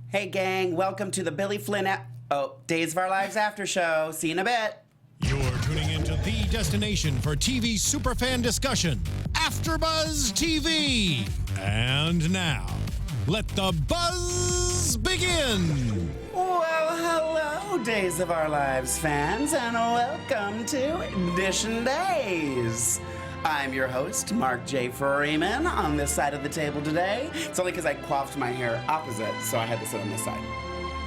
Hey gang, welcome to the Billy Flynn Days of Our Lives after show. See you in a bit. You're tuning into the destination for TV superfan discussion, AFTERBUZZ TV. And now, let the buzz begin. Well, hello, Days of Our Lives fans, and welcome to Edition Days. I'm your host, Mark J Freeman, on this side of the table today. It's only because I coiffed my hair opposite, so I had to sit on this side.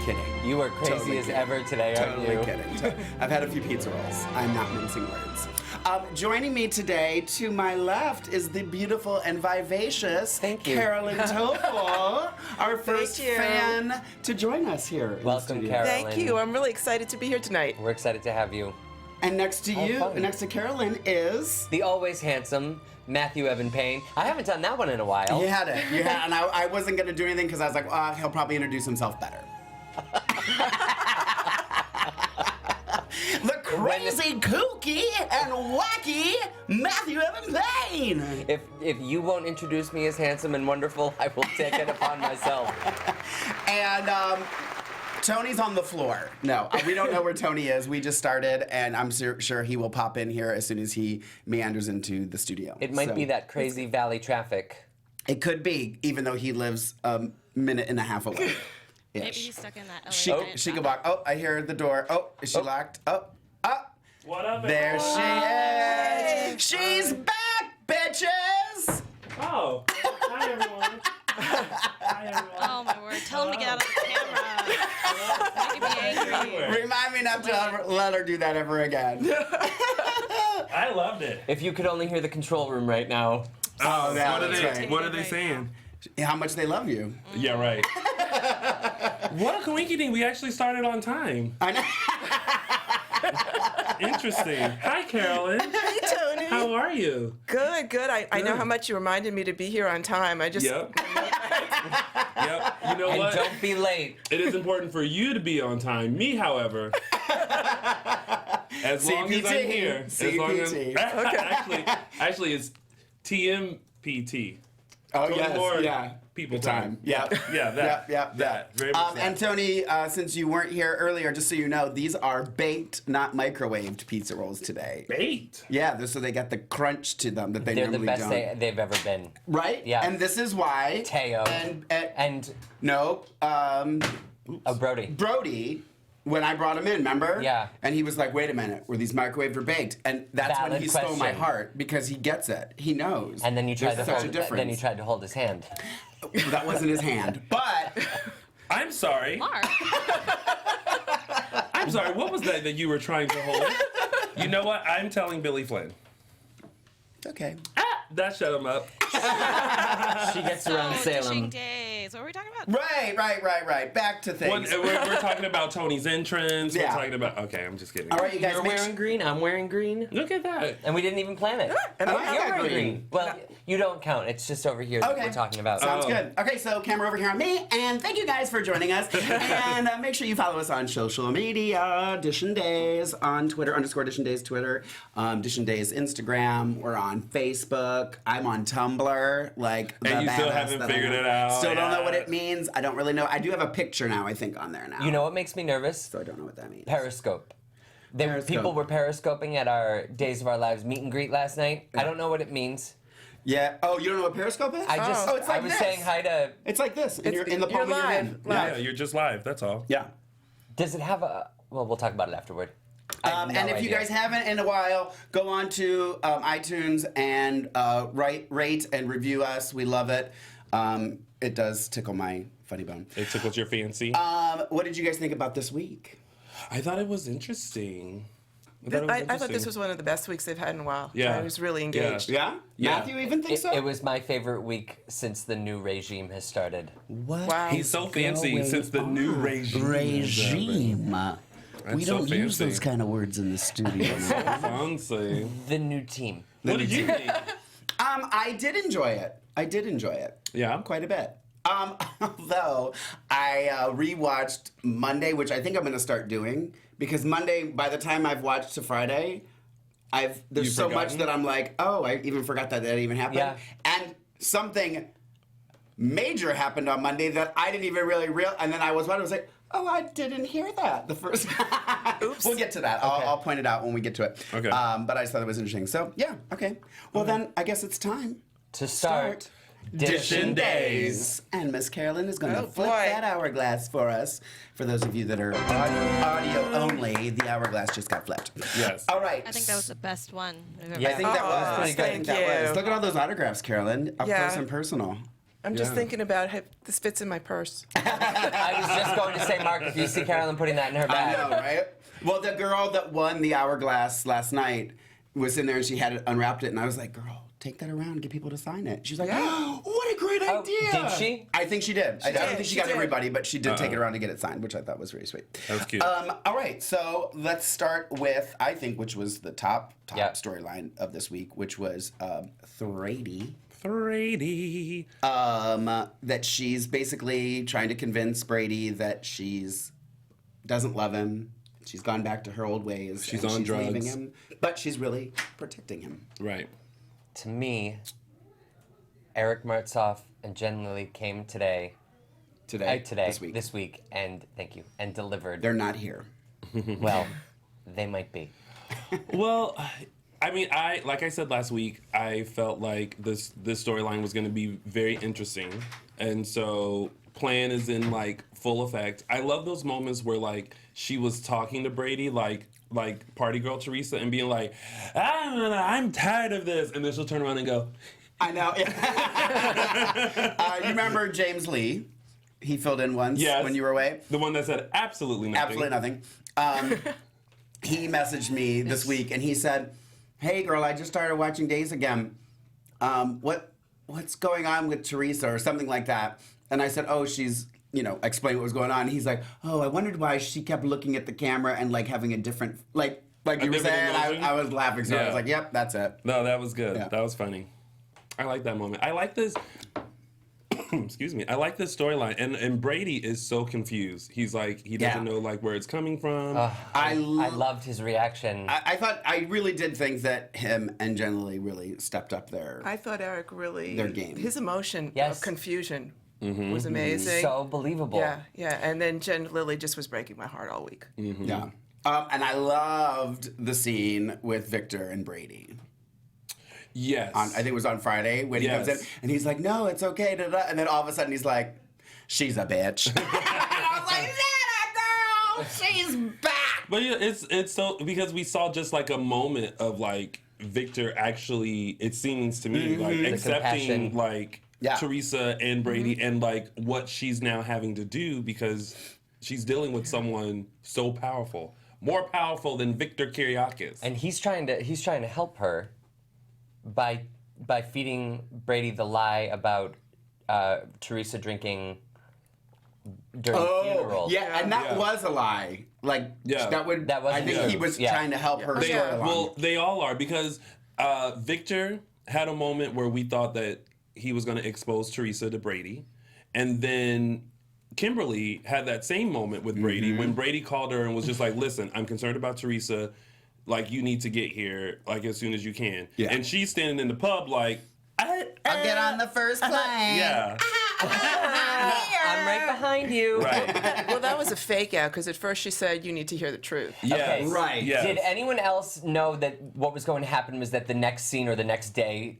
Kidding. You are crazy Totally as kidding. ever today, aren't you? Totally kidding. I've had a few pizza rolls. I'm not mincing words. Joining me today, to my left, is the beautiful and vivacious Thank you. Carolyn Topol, our first you. fan to join us here. in the Welcome, studio. Carolyn. Thank you. I'm really excited to be here tonight. We're excited to have you. And next to you, fun. next to Carolyn, is... The always handsome Matthew Evan Paine. I haven't done that one in a while. You had it. You had, and I wasn't going to do anything because I was like, well, he'll probably introduce himself better. The crazy, kooky, and wacky Matthew Evan Paine. If you won't introduce me as handsome and wonderful, I will take it upon myself. And Tony's on the floor. No, we don't know where Tony is. We just started, and I'm sure he will pop in here as soon as he meanders into the studio. It might be that crazy valley traffic. It could be, even though he lives a minute and a half away. Maybe he's stuck in that She elevator. could walk. Oh, I hear the door. Oh, is she locked? Oh. What up, There everyone? she is. She's back, bitches. Oh, hi, everyone. Hi, everyone. Oh my word! Tell him to get out of the camera. Making me angry. Remind me not to let her do that ever again. I loved it. If you could only hear the control room right now. Oh, yeah, What are that's they? right. What are they saying? How much they love you. Yeah, right. What a coinky-dink. We actually started on time. I know. Interesting. Hi, Carolyn. Hey, Tony. How are you? Good, good. I know how much you reminded me to be here on time. I just... Yep. Yep. You know And what? don't be late. It is important for you to be on time. Me, however, as long as I'm here. As long as, CPT. actually, it's TMPT. Oh, Tony yes, Lord, yeah. People time. Yep. Yeah, that. Yep. That. Very much that. And Tony, since you weren't here earlier, just so you know, these are baked, not microwaved pizza rolls today. Baked. Yeah, so they got the crunch to them that they They're the normally best don't. they've ever been. Right? Yeah. And this is why. Teo. And no, Brody, when I brought him in, remember? Yeah. And he was like, wait a minute, were these microwaved or baked? And that's when Valid he stole my question. heart, because he gets it. He knows. And then you tried There's to such hold. a difference. Then you tried to hold his hand. That wasn't his hand. But I'm sorry. Mark. I'm sorry. What was that you were trying to hold? You know what? I'm telling Billy Flynn. okay. That shut him up. She gets around Dishing Salem. days. What were we talking about? Right. Back to things. We're talking about Tony's entrance. Yeah. We're talking about. Okay, I'm just kidding. All right, you guys. You're make wearing green. I'm wearing green. Look at that. And we didn't even plan it. And Oh, I yeah. You're wearing green. green. Well, you don't count. It's just over here that Okay. we're talking about. Sounds Oh. good. Okay, so camera over here on me, and thank you guys for joining us. And make sure you follow us on social media, Edition Days on Twitter, _Edition Days Twitter, Edition Days Instagram. We're on Facebook. I'm on Tumblr, like the And you still badass haven't that I figured am. it out. Still don't know Yeah. what it means. I don't really know. I do have a picture now, I think, on there now. You know what makes me nervous? So I don't know what that means. Periscope. Periscope. People were periscoping at our Days of Our Lives meet and greet last night. I don't know what it means. Yeah. Oh, you don't know what Periscope is? I just Oh, it's like I was this. saying hi to. It's like this. And you're in the you're palm of your live. hand. Yeah, you're just live. That's all. Yeah. Does it have a? Well, we'll talk about it afterward. I have no And if you idea. guys haven't in a while, go on to iTunes and rate and review us. We love it. It does tickle my funny bone. It tickled your fancy. What did you guys think about this week? I thought it was interesting. I thought this was one of the best weeks they've had in a while. Yeah. I was really engaged. Yeah? Yeah. Matthew even thinks so? It was my favorite week since the new regime has started. What? Wow. He's so fancy since the new regime. Regime. We so don't use fancy. those kind of words in the studio. Fancy. The new team. What did you think? I did enjoy it. Yeah? Quite a bit. Although I rewatched Monday, which I think I'm going to start doing, because Monday, by the time I've watched to Friday, there's You've so much forgotten? that I'm like, oh, I even forgot that even happened. Yeah. And something major happened on Monday that I didn't even really and then I was like, oh, I didn't hear that the first Oops. We'll get to that. I'll point it out when we get to it. Okay. But I just thought it was interesting. So, yeah, okay. Well, then I guess it's time To start. Dishin' Days. And Miss Carolyn is going to flip boy. that hourglass for us. For those of you that are audio only, the hourglass just got flipped. Yes. All right. I think that was the best one we've ever Yeah. I think that was pretty good. I think that Thank was. you. Look at all those autographs, Carolyn. Up Yeah. close and personal. I'm just Yeah. thinking about how this fits in my purse. I was just going to say, Mark, if you see Carolyn putting that in her I bag. know, right? Well, the girl that won the hourglass last night was in there and she had it, unwrapped it, and I was like, girl, take that around and get people to sign it. She was like, oh, what a great Oh, idea. did she? I think she did. I don't did, think she she got did. everybody, but she did take it around to get it signed, which I thought was very sweet. That was cute. All right, so let's start with, I think, which was the top Yep. storyline of this week, which was Thrady. Brady. That she's basically trying to convince Brady that she's doesn't love him. She's gone back to her old ways. She's and on she's leaving drugs. him, but she's really protecting him. Right. To me, Eric Martzoff and Jen Lilly came today, this week, and thank you, and delivered. They're not here. Well, they might be. Well, I mean, like I said last week, I felt like this storyline was going to be very interesting, and so plan is in like full effect. I love those moments where like she was talking to Brady like party girl Teresa and being like, I'm tired of this, and then she'll turn around and go, I know. You remember James Lee? He filled in once Yes. when you were away. the one that said absolutely nothing. Absolutely nothing. He messaged me this week and he said, "Hey girl, I just started watching Days again. What's going on with Teresa or something like that?" And I said, "Oh, she's." Explain what was going on. He's like, "Oh, I wondered why she kept looking at the camera and like having a different like you were different saying." emotion? I was laughing, so I Yeah. was like, "Yep, that's it." No, that was good. Yeah. That was funny. I like that moment. I like this. Excuse me. I like this storyline, and Brady is so confused. He's like he doesn't know like where it's coming from. I loved his reaction. I really did think that him and Jen Lilly really stepped up their. I thought Eric really Their game. his emotion Yes. of confusion was amazing. So believable. Yeah. And then Jen Lilly just was breaking my heart all week. Yeah. And I loved the scene with Victor and Brady. Yes. I think it was on Friday when he comes in Yes. and he's like, "No, it's okay." Da, da, and then all of a sudden he's like, "She's a bitch." And I was like, "Yeah, girl, she's back." But yeah, it's so because we saw just like a moment of like Victor actually, it seems to me like accepting compassion. like Yeah. Teresa and Brady and like what she's now having to do because she's dealing with someone so powerful, more powerful than Victor Kiriakis. And he's trying to help her by feeding Brady the lie about Teresa drinking during the funeral. yeah, and that Yeah. was a lie. Like Yeah. that would. That was I think true. he was Yeah. trying to help her They, storyline. well, they all are because Victor had a moment where we thought that he was going to expose Teresa to Brady, and then Kimberly had that same moment with Brady when Brady called her and was just like, "Listen, I'm concerned about Teresa. Like, you need to get here like as soon as you can." Yeah. And she's standing in the pub like, I'll get on the first plane. "Yeah, I'm right behind you. right, Well, that was a fake out because at first she said you need to hear the truth. yes, Right. yes. Did anyone else know that what was going to happen was that the next scene or the next day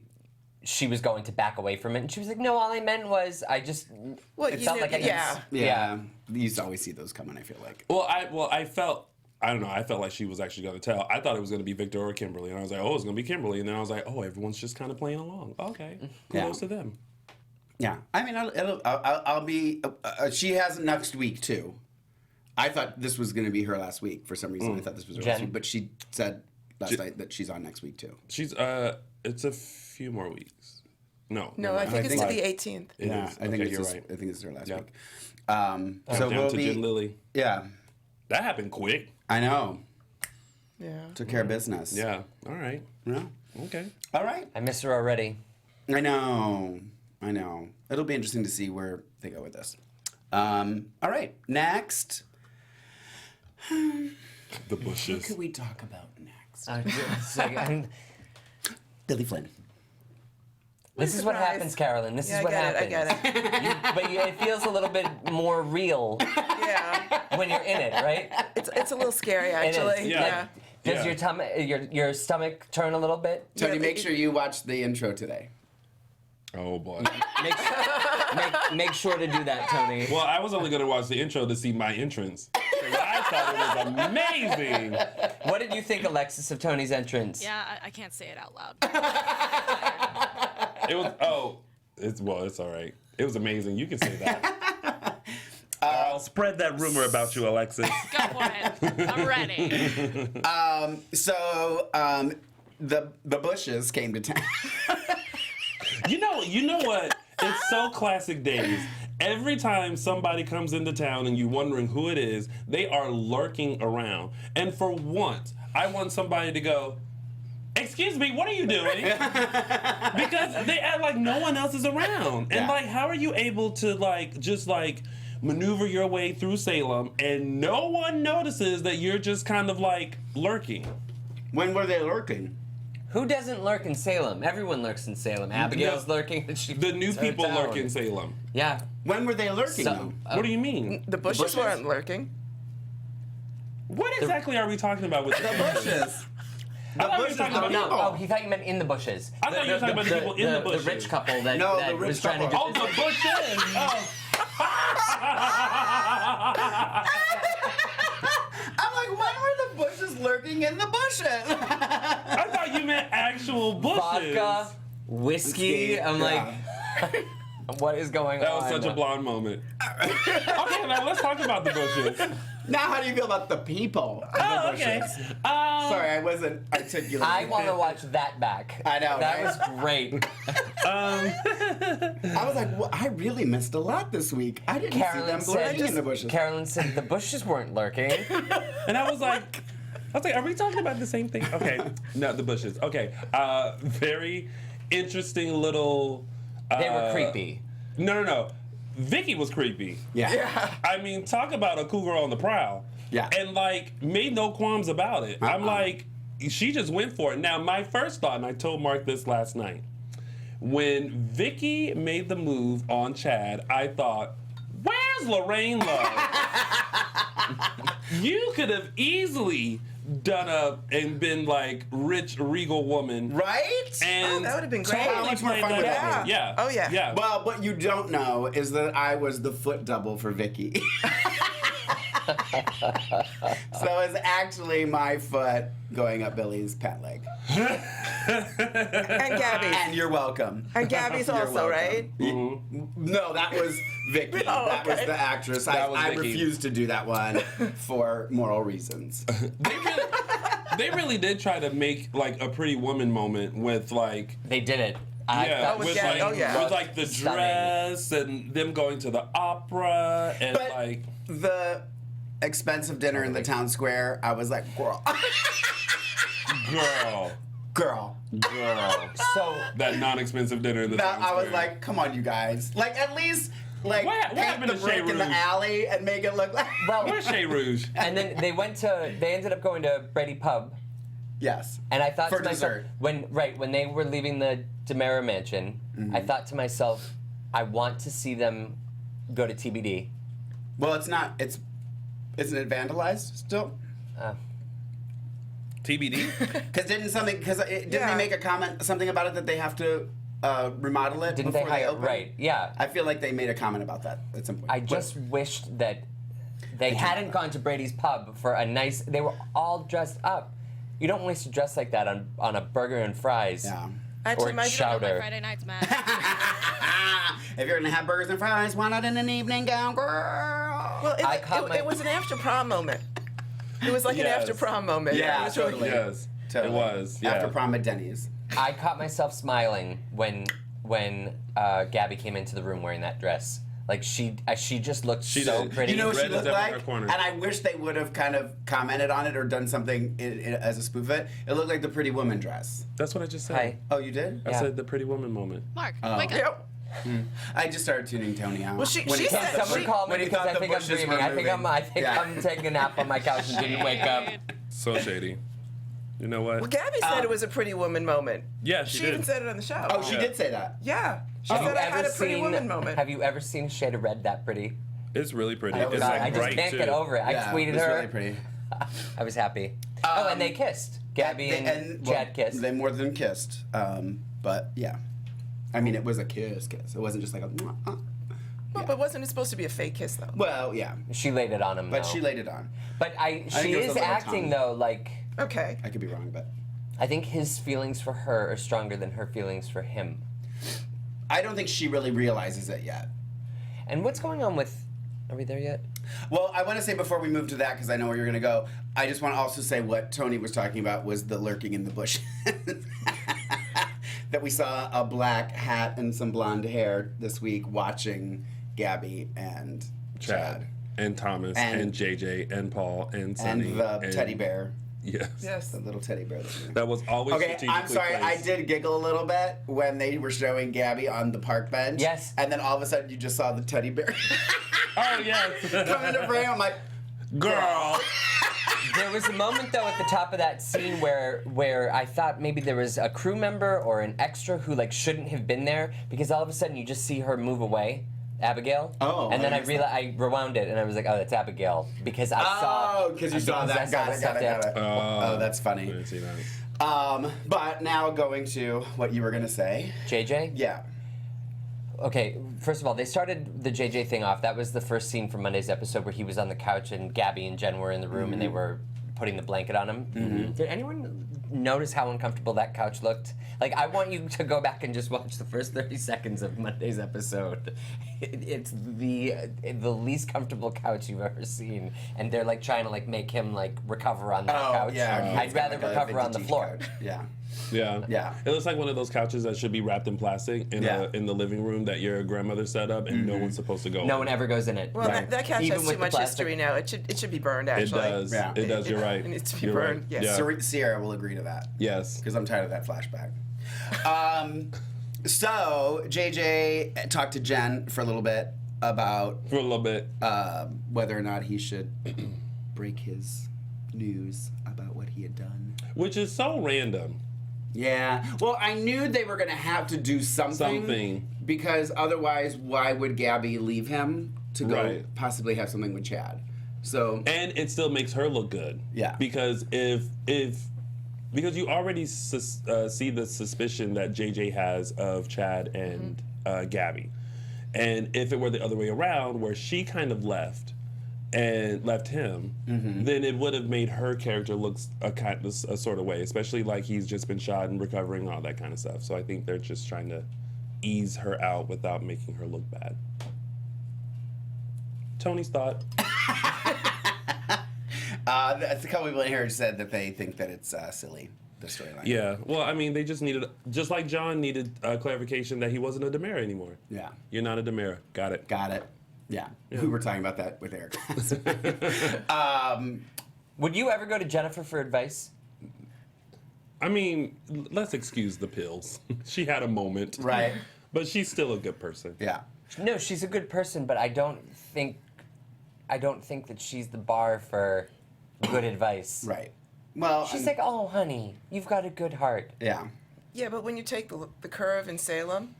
she was going to back away from it? And she was like, "No, all I meant was I just Well, it you felt knew- like I could yeah. Yeah. You used to always see those coming. I feel like. Well, I felt. I don't know. I felt like she was actually going to tell. I thought it was going to be Victor or Kimberly, and I was like, "Oh, it's going to be Kimberly." And then I was like, "Oh, everyone's just kind of playing along." Okay, kudos to them. Yeah, I mean, I'll be. She has next week too. I thought this was going to be her last week for some reason. I thought this was her last Jen? week, but she said last night that she's on next week too. She's it's a few more weeks. No, No, I think it's think- the 18th. it Yeah, is. I think Okay, it's you're just, right. I think this is her last Yeah. week. So So down we'll to be. Jen Lilly. Yeah, That happened quick. I know. Yeah. Took care of business. Yeah. All right. Yeah. Okay. All right. I miss her already." I know. It'll be interesting to see where they go with this. All right. Next. The What bushes. could we talk about next? It's like, Billy Flynn. This is what surprise. happens, Carolyn. This Yeah, is what happens. I get it. But it feels a little bit more real Yeah. when you're in it, right? It's a little scary, It is. actually. Yeah. Does Yeah. your stomach turn a little bit? Tony, Yeah, make sure you watch the intro today. Oh boy. Make sure to do that, Tony. Well, I was only gonna watch the intro to see my entrance. 'Cause I thought it was amazing. What did you think, Alexis, of Tony's entrance? Yeah, I can't say it out loud. It was it's all right. It was amazing. You can say that. I'll spread that rumor about you, Alexis. Go for it. I'm ready. So the Bushes came to town. You know what? It's so classic days. Every time somebody comes into town and you're wondering who it is, they are lurking around. And for once, I want somebody to go, "Excuse me, what are you doing?" Because they act like no one else is around. And Yeah. like, how are you able to just maneuver your way through Salem and no one notices that you're just kind of like lurking? When were they lurking? Who doesn't lurk in Salem? Everyone lurks in Salem. Abigail's lurking. And The new people lurk in Salem. Yeah. When were they lurking So, though? What do you mean? The bushes weren't lurking. What exactly are we talking about with The Bushes. I thought we were Bushes, talking the about No, people. oh, he thought you meant in the bushes. I thought you were talking about the people in the bushes. The rich couple that, No, that the rich was trying to get couple. Oh, the bushes! Oh. I'm like, when were the Bushes lurking in the bushes? I thought you meant actual bushes. vodka, whiskey. I'm Yeah. like, what is going That on? was such a blonde moment. Okay, now let's talk about the bushes. Now, how do you feel about the people? of the Oh, okay. Bushes? Sorry, I wasn't articulate. I want to watch that back. I know, That right? was great. I was like, well, I really missed a lot this week. I didn't see Carolyn them lurking in the said, bushes. Carolyn said the bushes weren't lurking. And I was like, are we talking about the same thing? Okay, no, the bushes. Okay, very interesting little. They were creepy. No. Vicky was creepy. Yeah. I mean, talk about a cougar on the prowl. Yeah. And made no qualms about it. I'm like, she just went for it. Now, my first thought, and I told Mark this last night, when Vicky made the move on Chad, I thought, where's Lorraine Love? You could have easily done up and been like rich, regal woman. Right? And that would have been great. How much more played fun that would out. that be? Yeah. Oh, yeah. Yeah. Well, what you don't know is that I was the foot double for Vicky. So it's actually my foot going up Billy's pant leg. And Gabby's. And you're welcome. And Gabby's You're also, welcome. right? No, that was Vicky. Oh, That was okay. the actress. That was I Vicky. refused to do that one for moral reasons. They really did try to make like a Pretty Woman moment with like They did it. I yeah, thought with with Gabby, like oh, yeah. with like the Stunning. dress and them going to the opera and But like the expensive dinner in the town square, I was like, girl. girl. So That non-expensive dinner in the That, town I was square. like, come on, you guys. Like, at least, like, What paint happened the to Chez brick in the Rouge? alley and make it look like... well, Where's Chez Rouge? and then they ended up going to Brady Pub. Yes. And I thought For to myself, dessert. when they were leaving the DeMera mansion, Mm-hmm. I thought to myself, I want to see them go to TBD. Well, it's not, isn't it vandalized still? TBD? Because didn't they Yeah. make a comment, something about it that they have to remodel it Didn't they before they hire? open? Right? Yeah. I feel like they made a comment about that at some point. I just wished that they hadn't gone to Brady's Pub for a nice. They were all dressed up. You don't waste a dress like that on a burger and fries. Yeah. Actually, Or my My chowder. Friday nights, Matt. If you're gonna have burgers and fries, why not in an evening gown, girl? Well, I caught my- it was an after prom moment. It was like an Yes. after prom moment. Yeah, It was really totally. cute. Yes. Totally. It was. Yeah. After prom at Denny's. I caught myself smiling when Gabby came into the room wearing that dress. Like she just looked She so did. pretty. You know what Red she is looked up in like? her corner. And I wish they would have kind of commented on it or done something as a spoof of it. It looked like the Pretty Woman dress. That's what I just said. Hi. Oh, you did? I Yeah. said the Pretty Woman moment. Mark, Oh. wake up. Yep. I just started tuning Tony out. Well, she When he said- thought Can that someone she- call me when he because thought I the think I'm bushes dreaming. were I think moving. I'm Yeah. taking a nap on my couch and didn't wake up. So shady. You know what? Well, Gabby said it was a pretty woman moment. Yeah, She she did. even said it on the show. Oh, she did say that. Yeah. She said I had a pretty woman moment. Have you ever seen a shade of red that pretty? It's really pretty. Oh, It's God, like I just bright, can't too. get over it. I tweeted it's her. really pretty. I was happy. Oh, and they kissed. Gabby and Chad kissed. They more than kissed. But yeah, I mean, it was a kiss. It wasn't just like a. Well, but wasn't it supposed to be a fake kiss though? Well, yeah, She laid it on him. but though. she laid it on. But think she it was is a little acting tongue. though like. Okay. I could be wrong, but I think his feelings for her are stronger than her feelings for him. I don't think she really realizes it yet. And what's going on with? Are we there yet? Well, I want to say before we move to that, because I know where you're going to go, I just want to also say what Tony was talking about was the lurking in the bush. That we saw a black hat and some blonde hair this week watching Gabby and Chad. And Thomas and JJ and Paul and Sonny. And the teddy bear. Yes. Yes. The little teddy bear. That was always Okay, strategically I'm sorry. placed. I did giggle a little bit when they were showing Gabby on the park bench. Yes. And then all of a sudden you just saw the teddy bear Oh, yes. come into frame. I'm like, Girl. There was a moment though at the top of that scene where I thought maybe there was a crew member or an extra who like shouldn't have been there because all of a sudden you just see her move away, Abigail. Oh, and then I I realized I rewound it and I was like, oh, that's Abigail because I saw. oh, because you saw that. Got it. Oh, that's I funny. didn't see that. But now going to what you were going to say. JJ. Yeah. Okay, first of all, they started the JJ thing off. That was the first scene from Monday's episode where he was on the couch and Gabby and Jen were in the room and they were putting the blanket on him. Did anyone notice how uncomfortable that couch looked? Like, I want you to go back and just watch the first 30 seconds of Monday's episode. It's the least comfortable couch you've ever seen, and they're like trying to like make him like recover on that couch. Yeah. I'd rather recover on the floor. Yeah. Yeah. Yeah. It looks like one of those couches that should be wrapped in plastic in Yeah. in the living room that your grandmother set up and no one's supposed to go No in. one ever goes in it. Well, Right. that couch Even has with too the much plastic. history now. It should be burned. It Actually, does. Yeah. It does. You're right. It needs to be You're burned. Right. Yes. Yeah. Sierra will agree to that. Yes. Because I'm tired of that flashback. So JJ talked to Jen for a little bit about For a little bit. whether or not he should break his news about what he had done. Which is so random. Yeah. Well, I knew they were going to have to do something. Because otherwise, why would Gabby leave him to go Right. possibly have something with Chad? So And it still makes her look good. Yeah. Because because you already see the suspicion that JJ has of Chad and Gabby. And if it were the other way around, where she kind of left him, then it would have made her character look a sort of way, especially like he's just been shot and recovering, all that kind of stuff. So I think they're just trying to ease her out without making her look bad. Tony's thought. a couple people in here said that they think that it's silly, the storyline. Yeah, well, I mean, they just like John needed clarification that he wasn't a Demera anymore. Yeah. You're not a Demera. Got it. Got it. Yeah. We were talking about that with Eric. Would you ever go to Jennifer for advice? I mean, let's excuse the pills. She had a moment. Right. But she's still a good person. Yeah. No, she's a good person, but I don't think that she's the bar for good advice. Right. Well, She's like, oh, honey, you've got a good heart. yeah. Yeah, but when you take the curve in Salem,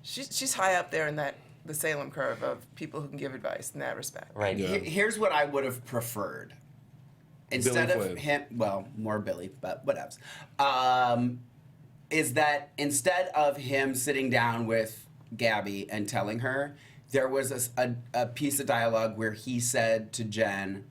she's high up there in the Salem curve of people who can give advice in that respect. Right. Yeah. Here's what I would have preferred. Instead Billy of Flynn. him, well, more Billy, but whatevs. Is that instead of him sitting down with Gabby and telling her, there was a piece of dialogue where he said to Jen,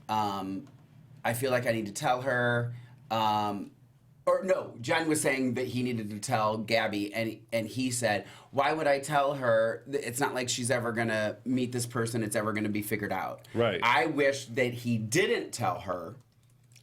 I feel like I need to tell her, or no, Jen was saying that he needed to tell Gabby, and he said, why would I tell her? It's not like she's ever going to meet this person. It's ever going to be figured out. Right. I wish that he didn't tell her,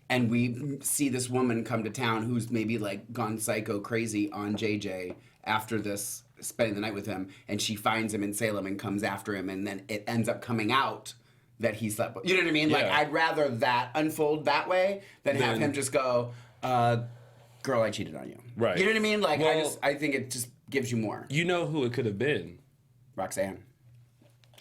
and we see this woman come to town who's maybe like gone psycho crazy on JJ after this, spending the night with him, and she finds him in Salem and comes after him, and then it ends up coming out that he slept with. You know what I mean? Like, Yeah. I'd rather that unfold that way than have him just go, girl, I cheated on you. Right. You know what I mean? Like, Well- I think it just gives you more. You know who it could have been. Roxanne.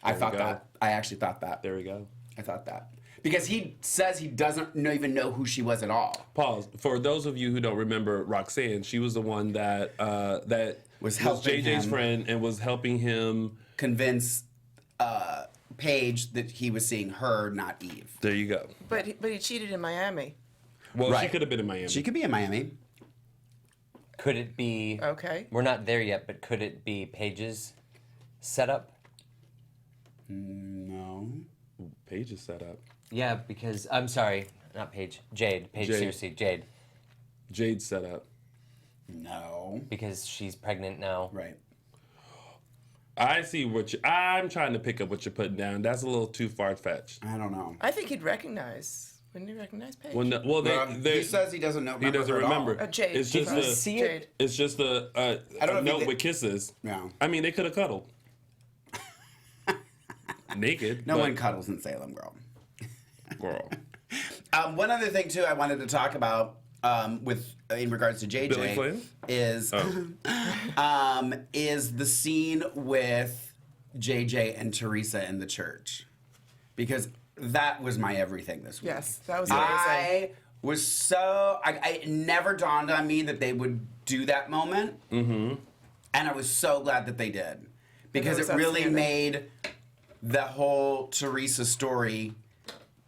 I There thought you go. that. I actually thought that. There we go. I thought that. Because he says he doesn't even know who she was at all. Pause. For those of you who don't remember Roxanne, she was the one that Was helping JJ's him. friend and was helping him Convince Paige that he was seeing her, not Eve. There you go. But he cheated in Miami. Well, she Right. could have been in Miami. She could be in Miami. Could it be? Okay. We're not there yet, but could it be Paige's setup? No. Paige is set up. Yeah, because I'm sorry, not Paige. Jade. Paige, Jade. seriously, Jade. Jade's set up. No. Because she's pregnant now. Right. I see what you. I'm trying to pick up what you're putting down. That's a little too far fetched. I don't know. I think he'd recognize. Wouldn't he recognize Paige? Well, He says he doesn't know. he doesn't her at all. remember. Jade. It's just Did you a. see Jade. it? It's just a I don't know if note he- with kisses. No. I mean, they could have cuddled. Naked. No but- one cuddles in Salem, girl. Girl. One other thing too, I wanted to talk about in regards to JJ Billy Flynn? is is the scene with JJ and Teresa in the church, because that was my everything this week. Yes, that was amazing. I was so it never dawned on me that they would do that moment, and I was so glad that they did, because was it really outstanding. made the whole Teresa story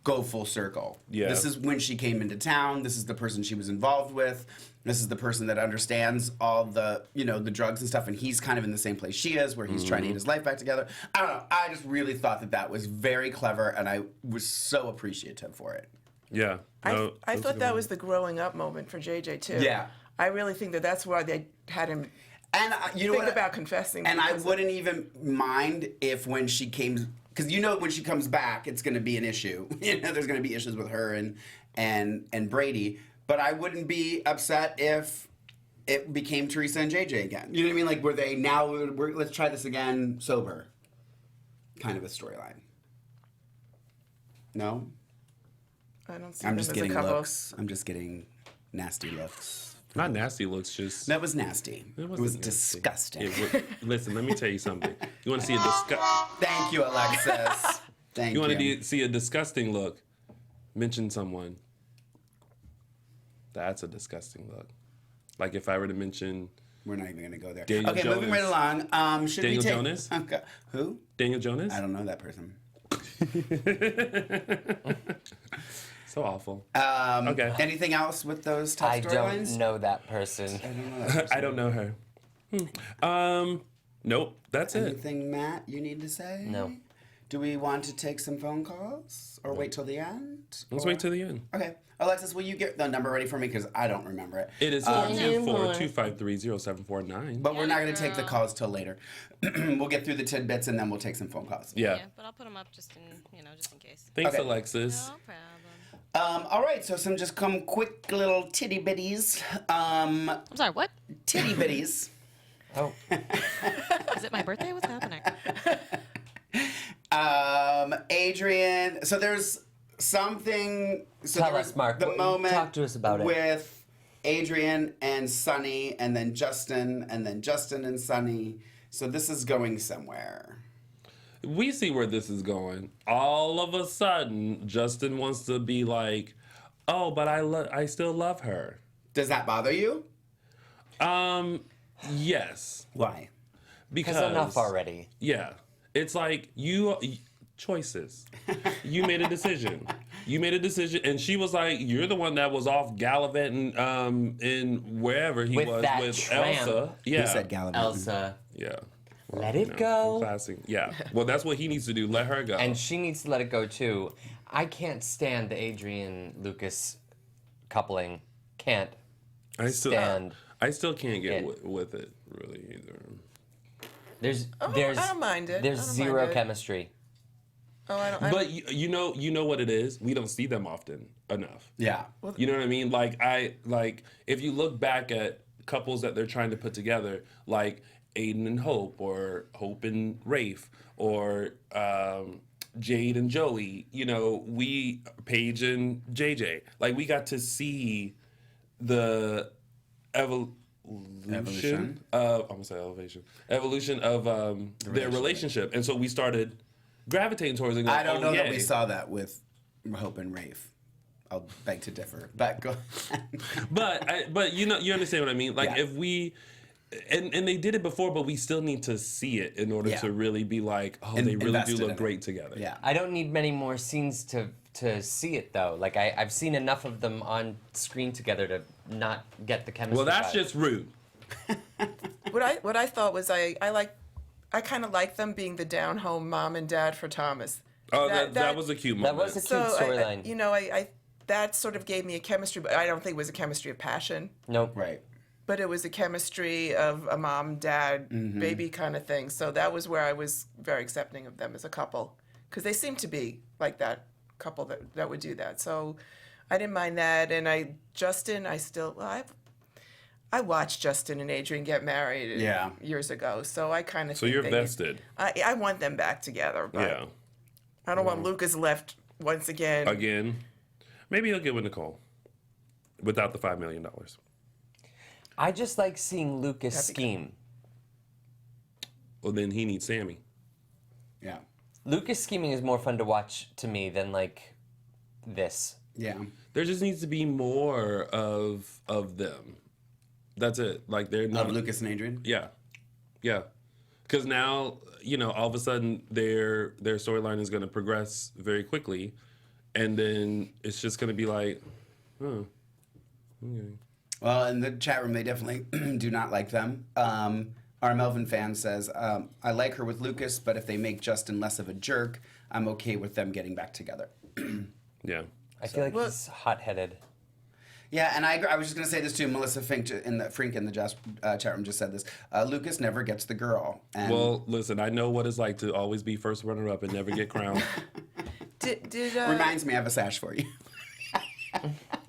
go full circle. Yeah. This is when she came into town. This is the person she was involved with. This is the person that understands all the, the drugs and stuff, and he's kind of in the same place she is, where he's trying to get his life back together. I don't know. I just really thought that was very clever, and I was so appreciative for it. Yeah. I No, thought a that good was the growing up moment for JJ too. Yeah. I really think that's why they had him And you know think what? about confessing. And I because wouldn't even mind if when she came, because when she comes back, it's going to be an issue. There's going to be issues with her and Brady. But I wouldn't be upset if it became Teresa and JJ again. You know what I mean? Like, were they now? Let's try this again, sober. Kind of a storyline. No, I don't see I'm them just as a getting couple. looks. I'm just getting nasty looks. Not nasty looks, just. That was nasty. It wasn't was nasty. disgusting. Listen, let me tell you something. You want to see a Thank you, Alexis. Thank You you. want to see a disgusting look? Mention someone. That's a disgusting look. Like if I were to mention We're not even going to go there. Daniel Okay, moving Jonas. right along. Should Daniel we take Jonas? Okay. Who? Daniel Jonas. I don't know that person. So awful. Okay. Anything else with those top I storylines? don't know that person. I don't know that person. I don't know her. Nope. That's it. Anything, Matt, you need to say? No. Do we want to take some phone calls or wait till the end? Let's Or- wait till the end. Okay. Alexis, will you get the number ready for me? Because I don't remember it. It is 424-253-0749. But we're not going to take the girl. calls till later. We'll get through the tidbits and then we'll take some phone calls. Yeah. Yeah, but I'll put them up just in case. Thanks, Okay. Alexis. No problem. All right, so some just come quick little titty bitties. I'm sorry, what? Titty bitties. Oh, Is it my birthday? What's happening? Adrian. So there's something. So Tell there was us, Mark. The moment. Talk to us about it. With Adrian and Sunny, and then Justin, and Sunny. So this is going somewhere. We see where this is going. All of a sudden, Justin wants to be like, "Oh, but I still love her." Does that bother you? Yes, Why? because enough already. Yeah, it's like choices. You made a decision. You made a decision, and she was like, "You're the one that was off gallivanting in wherever he With was that with tramp. Elsa." Yeah, Who said Gallivan? Elsa. yeah. Let it No, go. Classic. Yeah. Well, that's what he needs to do. Let her go. And she needs to let it go too. I can't stand the Adrian Lucas coupling. Can't I still stand. can't get it. with it really either. There's I don't mind it. There's I don't zero mind it. chemistry. Oh, I don't. But you know what it is? We don't see them often enough. Yeah. You know what I mean? Like if you look back at couples that they're trying to put together, like Aiden and Hope, or Hope and Rafe, or Jade and Joey, Paige and JJ. Like we got to see the evolution of I'm gonna say evolution of their relationship, and so we started gravitating towards it. And I don't know that yay. we saw that with Hope and Rafe. I'll beg to differ, but go. But you understand what I mean. Like Yeah. if we. And they did it before, but we still need to see it in order to really be like, oh, they really do invested in look it. great together. Yeah. I don't need many more scenes to see it though. Like I've seen enough of them on screen together to not get the chemistry. Well, that's vibe. just rude. What I thought was I kind of like them being the down home mom and dad for Thomas. Oh, that was a cute moment. That was a cute So storyline. I that sort of gave me a chemistry, but I don't think it was a chemistry of passion. Nope. Right. But it was a chemistry of a mom, dad, baby kind of thing. So that was where I was very accepting of them as a couple, because they seem to be like that couple that would do that. So I didn't mind that. And I watched Justin and Adrian get married years ago. So I kind of So you're vested. I want them back together. But Yeah. I don't want Lucas left once again. Again, maybe he'll get with Nicole without the $5 million. I just like seeing Lucas That'd be scheme. Well, then he needs Sammy. Yeah. Lucas scheming is more fun to watch to me than like this. Yeah. There just needs to be more of them. That's it. Like they're not Of Lucas and Adrian. Yeah, yeah. Because now all of a sudden their storyline is going to progress very quickly, and then it's just going to be like, okay. Well, in the chat room, they definitely do not like them. Our Melvin fan says, I like her with Lucas, but if they make Justin less of a jerk, I'm okay with them getting back together. Yeah. I feel like he's hot-headed. Yeah, and I was just going to say this too. Melissa Frink in the chat room just said this. Lucas never gets the girl. And Well, listen, I know what it's like to always be first runner-up and never get crowned. reminds me I have a sash for you.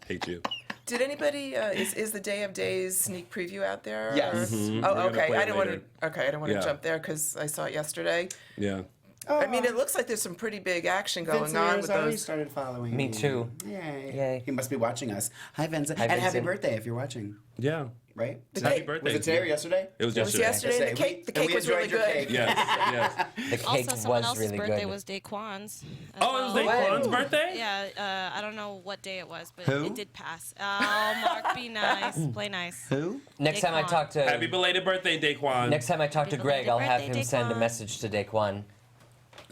Hate you. Did anybody is the Day of Days sneak preview out there? Yes. Or- We're Oh, gonna okay. play I it didn't want later. to. Okay, I didn't want to Yeah. jump there because I saw it yesterday. Yeah. I mean, it looks like there's some pretty big action going on with already those. started following Me too. Yay. Yay. He must be watching us. Hi, Vincent. Hi, And happy Vincent. birthday if you're watching, Yeah. right? Happy birthday. Was it today or yesterday? It was It was yesterday. yesterday. And the cake was really enjoyed your good. cake. Yes. The cake Also, someone was else's really birthday good. was Daquan's. Oh, it was Daquan's birthday? Yeah, I don't know what day it was, but Who? it did pass. Oh, Mark, be nice. Play nice. Who? Next time I Daquan. talk to Happy belated birthday, Daquan. next time I talk to Happy Greg, I'll have him belated send a birthday, Daquan. message to Daquan.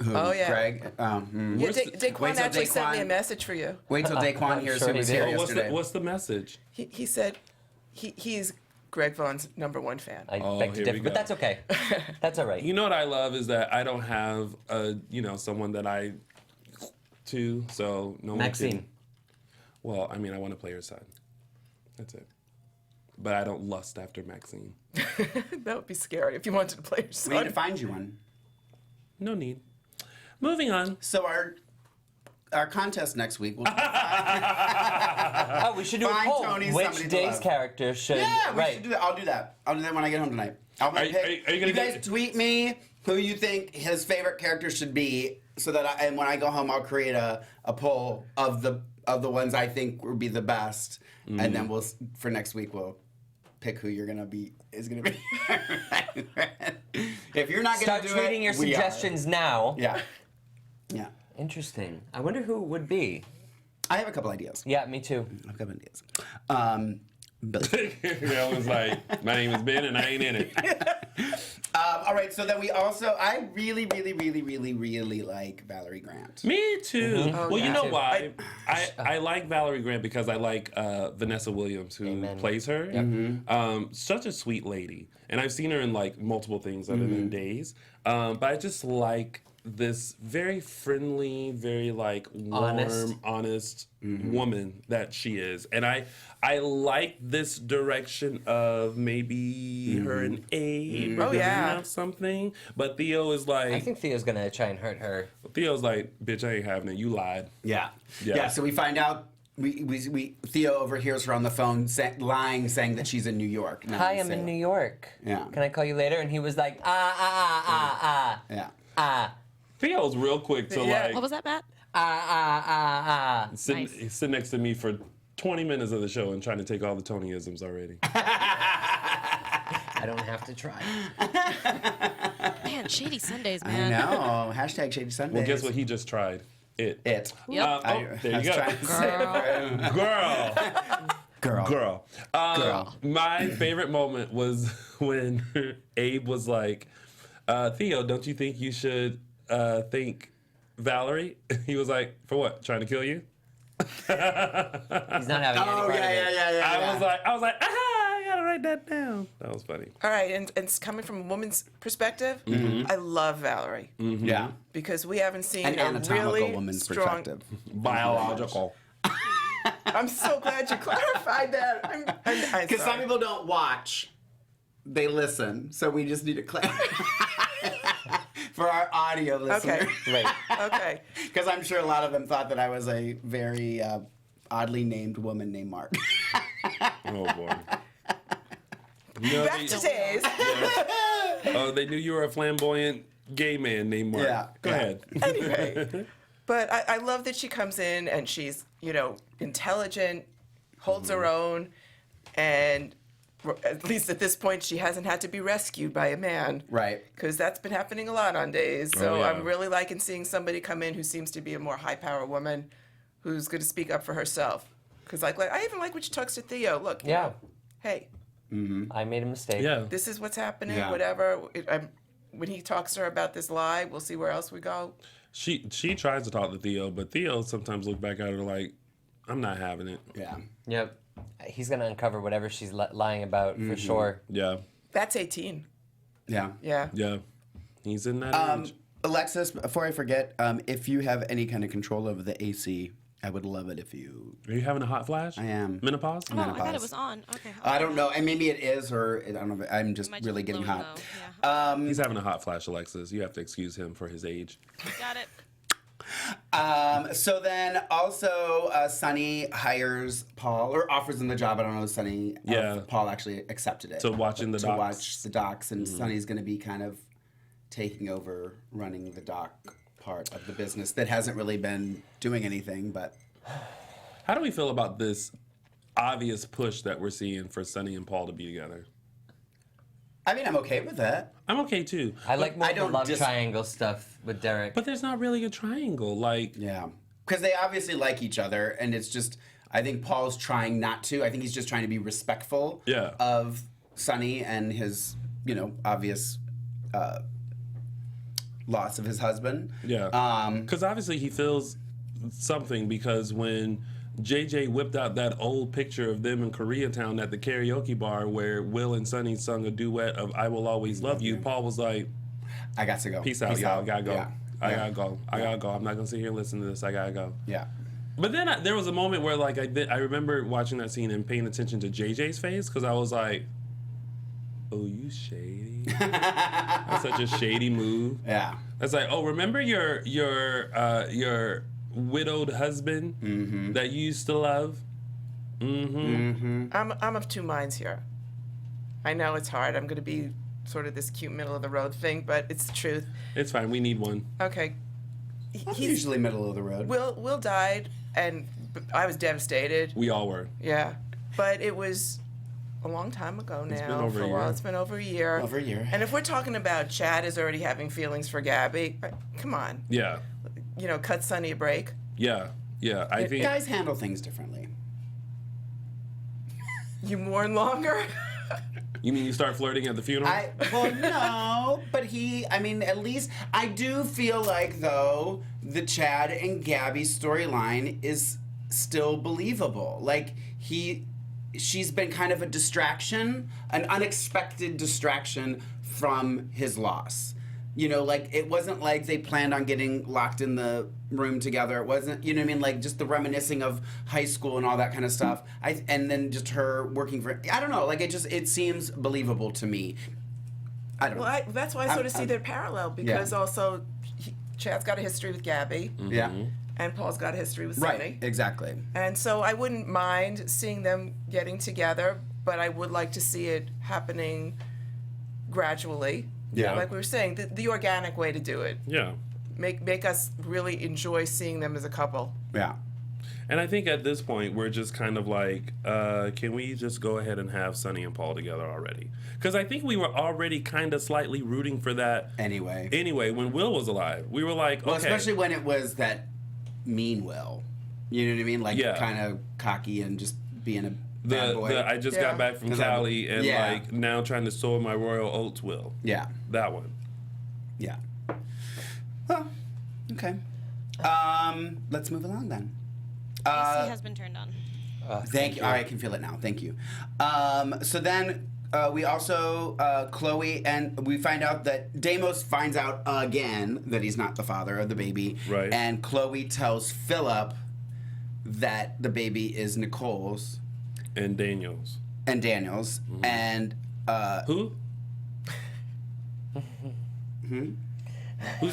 Who? Oh, yeah. Greg? Yeah, Where's the- Daquan Wait till actually sent me a Daquan- message for you. Wait till Daquan I'm hears sure who he was did. here Oh, yesterday. what's the message? He said he's Greg Vaughn's #1 fan. I Oh, beg to here differ, we but go. that's okay. That's all right. You know what I love is that I don't have someone that I to, so no one Maxine. can. Well, I mean, I want to play her side. That's it. But I don't lust after Maxine. That would be scary if you wanted to play your We need to son. find you one. No need. Moving on. So our contest next week will Oh, we should do a Find poll. Tony Which somebody to day's love. character should? Yeah, we right. should do that. I'll do that. I'll do that when I get home tonight. I'll Are you gonna you guys get- tweet me who you think his favorite character should be, so that and when I go home, I'll create a poll of the ones I think would be the best, and then for next week we'll pick who you're gonna be is gonna be. If you're not Start gonna do tweeting it, your we are. suggestions now. Yeah, yeah. Interesting. I wonder who it would be. I have a couple ideas. Yeah, me too. I have a couple ideas. Billy. Girl was like, my name is Ben and I ain't in it. All right, so then I really, really, really, really, really like Valerie Grant. Me too. Well, you yeah. know Me too. why? I like Valerie Grant because I like Vanessa Williams, who Amen. plays her. Such a sweet lady. And I've seen her in like multiple things other than Days. But I just like this very friendly, very like warm, honest woman that she is. And I like this direction of maybe her and Abe Oh, yeah. or something. But Theo is like, I think Theo's gonna try and hurt her. Theo's like, bitch, I ain't having it. You lied. Yeah. Yeah. Yeah. So we find out. We Theo overhears her on the phone lying, saying that she's in New York. not Hi, I'm in Salem. New York. Yeah. Can I call you later? And he was like, Yeah. Theo's real quick to Yeah. like What was that, Matt? sit, Nice. sit next to me for 20 minutes of the show and trying to take all the Tonyisms already. I don't have to try. Man, Shady Sundays, I man. know. Hashtag Shady Sundays. Well, guess what he just tried? It. Yep. There you I was go. trying to say Girl. Girl. My favorite moment was when Abe was like, Theo, don't you think you should thank Valerie? He was like, for what? Trying to kill you? He's not having any Oh, part of it. yeah. I was like, I gotta write that down. That was funny. All right, and it's coming from a woman's perspective. I love Valerie Yeah. because we haven't seen An a anatomical really woman's strong. perspective. Biological. I'm so glad you clarified that. I'm Because some sorry. people don't watch, they listen. So we just need to clarify for our audio listeners. Okay. Right. Okay. Because I'm sure a lot of them thought that I was a very oddly named woman named Mark. Oh boy. No, Back to days. Oh, they knew you were a flamboyant gay man named Mark. Yeah. Go ahead. Anyway, but I love that she comes in and she's, intelligent, holds her own, and at least at this point, she hasn't had to be rescued by a man. Right. Because that's been happening a lot on days. So yeah. I'm really liking seeing somebody come in who seems to be a more high-power woman who's going to speak up for herself. Because I even like when she talks to Theo. Look, Yeah. Hey, I made a mistake. Yeah. this is what's happening, Yeah. whatever. When he talks to her about this lie, we'll see where else we go. She tries to talk to Theo, but Theo sometimes looks back at her like, I'm not having it. Yeah. Yep. He's gonna uncover whatever she's lying about for sure. Yeah. That's 18. Yeah. Yeah. Yeah. He's in that age. Alexis, before I forget, if you have any kind of control over the AC, I would love it if you. Are you having a hot flash? I am. Menopause? Oh, I thought it was on. Okay. I don't know, and maybe it is, or I don't know. I'm just Might just really be getting blowing hot. low. Yeah. He's having a hot flash, Alexis. You have to excuse him for his age. Got it. So then also Sunny hires Paul, or offers him the job. I don't know if Sunny. Yeah. Paul actually accepted it. To watching the to docs. watch the docs, and Sunny's going to be kind of taking over running the doc part of the business that hasn't really been doing anything, but. How do we feel about this obvious push that we're seeing for Sunny and Paul to be together? I mean, I'm okay with that. I'm okay too. I like more I of the don't love dis- triangle stuff with Derek. But there's not really a triangle. Like, Yeah. Because they obviously like each other, and it's just, I think Paul's trying not to. I think he's just trying to be respectful Yeah. of Sunny and his, obvious loss of his husband. yeah. Because obviously he feels something because when JJ whipped out that old picture of them in Koreatown at the karaoke bar where Will and Sunny sung a duet of I Will Always Love You, Paul was like, I got to go. peace out, y'all. I gotta go. Yeah. I gotta go. I gotta go. I'm not gonna sit here and listen to this. I gotta go. Yeah. But then there was a moment where like I remember watching that scene and paying attention to JJ's face because I was like, oh, you shady. That's such a shady move. Yeah. It's like, oh, remember your widowed husband that you used to love? I'm of two minds here. I know it's hard. I'm going to be sort of this cute middle of the road thing, but it's the truth. It's fine. We need one. Okay. I'm usually middle of the road. Will died, and I was devastated. We all were. Yeah, but it was a long time ago now. been over for a a while, year. it's been over a year. Over a year. And if we're talking about Chad is already having feelings for Gabby, come on, Yeah. cut Sunny a break. Yeah. Yeah. I think. Guys handle things differently. You mourn longer. You mean you start flirting at the funeral? Well, no, but at least I do feel like, though, the Chad and Gabby storyline is still believable. Like, she's been kind of a distraction, an unexpected distraction from his loss. It wasn't like they planned on getting locked in the room together. It wasn't, like just the reminiscing of high school and all that kind of stuff. And then just her working for, I don't know, it seems believable to me. I don't know. Well, that's why I sort of see their parallel because also Chad's got a history with Gabby. Yeah. And Paul's got a history with Sunny. Right, exactly. And so I wouldn't mind seeing them getting together, but I would like to see it happening gradually. Yeah. Like we were saying, the organic way to do it. Yeah. Make us really enjoy seeing them as a couple. Yeah. And I think at this point, we're just kind of like, can we just go ahead and have Sunny and Paul together already? Because I think we were already kind of slightly rooting for that Anyway, when Will was alive. We were like, well, okay. especially when it was that mean Will. You know what I mean? Like Yeah. kind of cocky and just being a bad boy. I just got back from 'Cause Cali and yeah. like now trying to soar my royal oats Will. Yeah. That one. Yeah. Well, okay. Let's move along then. AC has been turned on. Thank you. All right, I can feel it now. Thank you. So then we also, Chloe, and we find out that Deimos finds out again that he's not the father of the baby. Right. And Chloe tells Philip that the baby is Nicole's And Daniels. and Daniel's. Mm-hmm. And Who? Who's? You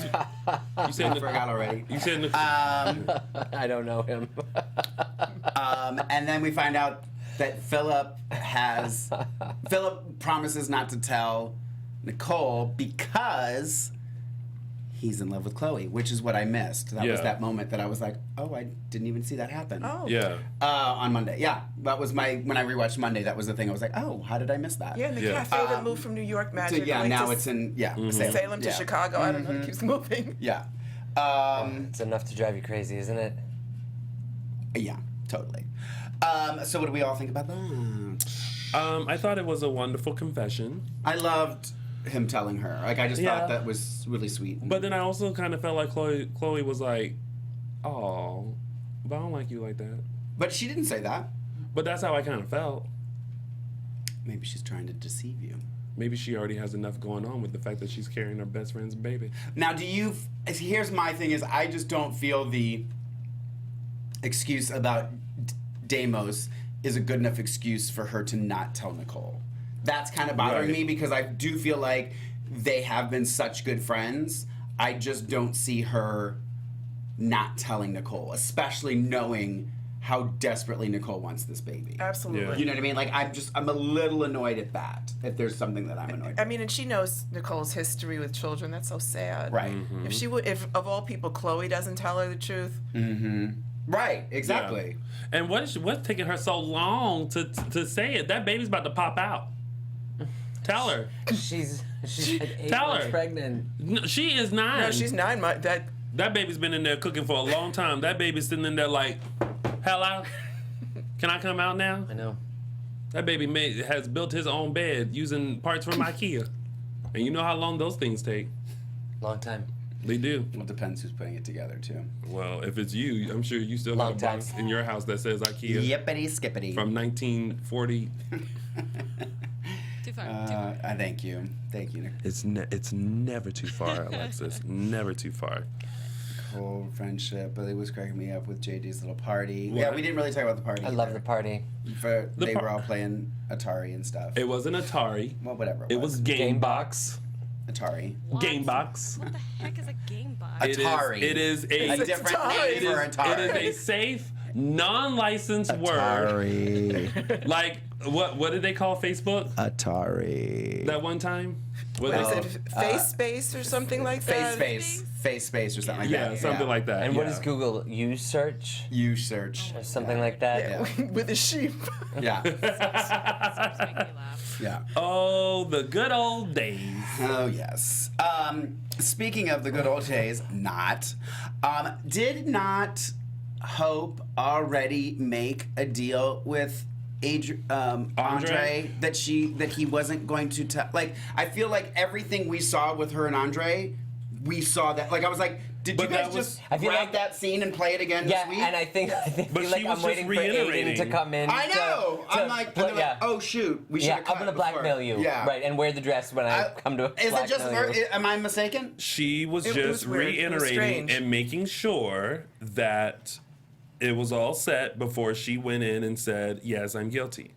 said I forgot already. You said I don't know him. And then we find out that Philip promises not to tell Nicole because he's in love with Chloe, which is what I missed. That was Yeah. that moment that I was like, oh, I didn't even see that happen. Oh. Yeah. On Monday. Yeah. That was when I rewatched Monday, that was the thing. I was like, oh, how did I miss that? Yeah, and the Yeah. cafe that moved from New York So, magically yeah, now to it's in, Salem. Salem to Yeah. Chicago. I don't know. It keeps moving. Yeah. It's enough to drive you crazy, isn't it? Yeah, totally. So what do we all think about that? I thought it was a wonderful confession, I loved him telling her. Like, I just Yeah. thought that was really sweet. but then I also kind of felt like Chloe was like, "Oh, but I don't like you like that." But she didn't say that. But that's how I kind of felt. Maybe she's trying to deceive you. Maybe she already has enough going on with the fact that she's carrying her best friend's baby. Now, here's my thing is I just don't feel the excuse about Deimos is a good enough excuse for her to not tell Nicole. That's kind of bothering Right. me because I do feel like they have been such good friends. I just don't see her not telling Nicole, especially knowing how desperately Nicole wants this baby. Absolutely. Yeah. You know what I mean? Like, I'm a little annoyed at that, if there's something that I'm annoyed I at. mean, and she knows Nicole's history with children. That's so sad. Right. Mm-hmm. If of all people, Chloe doesn't tell her the truth. Right, exactly. Yeah. And what's taking her so long to say it? That baby's about to pop out. Tell her. She's like 8 Tell months her. pregnant. No, she is 9. No, she's 9 months. That baby's been in there cooking for a long time. That baby's sitting in there like, hello? Can I come out now? I know. That baby has built his own bed using parts from IKEA. And you know how long those things take. Long time. They do. Well, it depends who's putting it together, too. Well, if it's you, I'm sure you still Long got a box time. in your house that says IKEA Yippity skippity. from 1940. Too far. Too far. Thank you. Thank you, It's never too far, Alexis. Never too far. Nicole. Friendship, but it was cracking me up with JD's little party. What? Yeah, we didn't really talk about the party. I love either. the party. They were all playing Atari and stuff. It wasn't Atari. Well, whatever. It was Gamebox. Atari. What? Gamebox. What the heck is a game box? Atari. It is A a different Atari. name for It Atari. is a safe, non-licensed word. Like what did they call Facebook Atari. that one time? What What they- is it? Face space or something like that? Face space or something like yeah, that. something like that. And yeah. what is Google? You search You search. or something like that? Yeah, with a sheep. Yeah. Make me laugh. Yeah. Oh, the good old days. Oh, yes. Speaking of the good old days, did not Hope already make a deal with Andre that he wasn't going to tell? Like, I feel like everything we saw with her and Andre, we saw that. Like, I was like, did But you guys that was- just I feel grab like- that scene and play it again Yeah, this week? and I think But like she was I'm just waiting for Aiden to reiterating. come in. I know. To I'm like, yeah. oh shoot, we should. Yeah, I'm gonna blackmail you. Yeah. Right, and wear the dress when I come to Is it just? blackmail you. Am I mistaken? She was It just was weird. It was reiterating strange. and making sure that it was all set before she went in and said, "Yes, I'm guilty."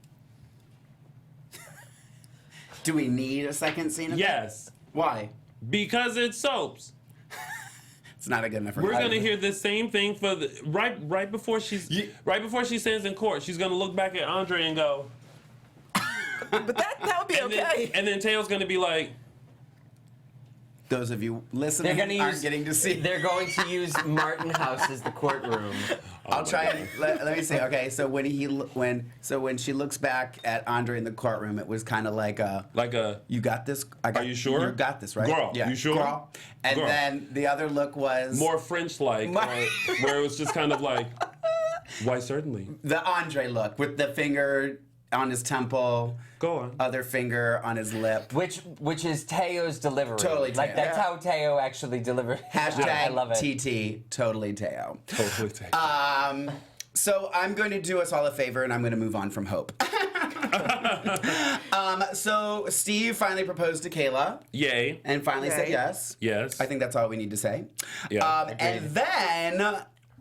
Do we need a second scene? Of Yes, that? Why? because it's soaps. It's not a good enough. We're gonna hear the same thing for the right before she stands in court. She's gonna look back at Andre and go, But that would be and okay. then Taylor's gonna be like, those of you listening aren't getting to see. They're going to use Martin House as the courtroom. I'll try and let me see. Okay, so when she looks back at Andre in the courtroom, it was kind of like a you got this. Are you sure? You got this, right? Girl, you sure? Girl. And Girl. then the other look was more French-like, where it was just kind of like, why certainly? The Andre look with the finger on his temple. Go on. Other finger on his lip. Which is Teo's delivery. Totally Like Teo. that's how Teo actually delivered. Hashtag I love it. TT. Totally Teo. Totally take. So I'm going to do us all a favor, and I'm going to move on from Hope. So Steve finally proposed to Kayla. Yay. And finally said Yay. yes. Yes. I think that's all we need to say. Yeah. And then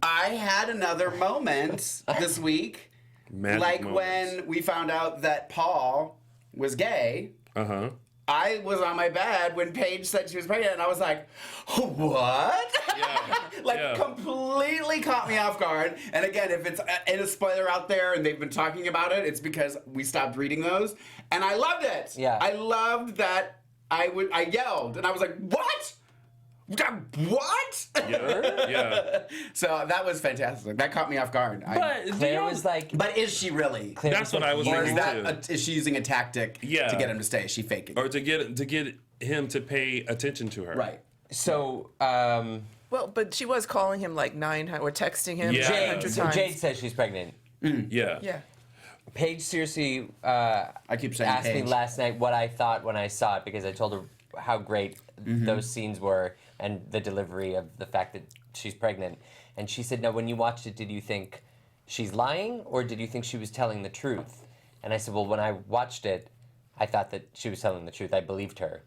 I had another moment this week. Magic like moments. when we found out that Paul was gay. Uh-huh. I was on my bed when Paige said she was pregnant, and I was like, what? Yeah. Completely caught me off guard. And again, if it's in a spoiler out there and they've been talking about it, it's because we stopped reading those. And I loved it. Yeah. I loved that I yelled, and I was like, what? What? Yeah. So that was fantastic. That caught me off guard. But Claire was like, But is she really? Claire That's was what I was Or thinking is too. is she using a tactic to get him to stay? Is she faking? Or to get him to pay attention to her. Right. So Well, but she was calling him like 900 or texting him Yeah. 900 times. Jade says she's pregnant. Yeah. Yeah. Paige seriously I keep saying asked me Paige. last night what I thought when I saw it because I told her how great those scenes were and the delivery of the fact that she's pregnant. And she said, no, when you watched it, did you think she's lying or did you think she was telling the truth? And I said, well, when I watched it, I thought that she was telling the truth. I believed her.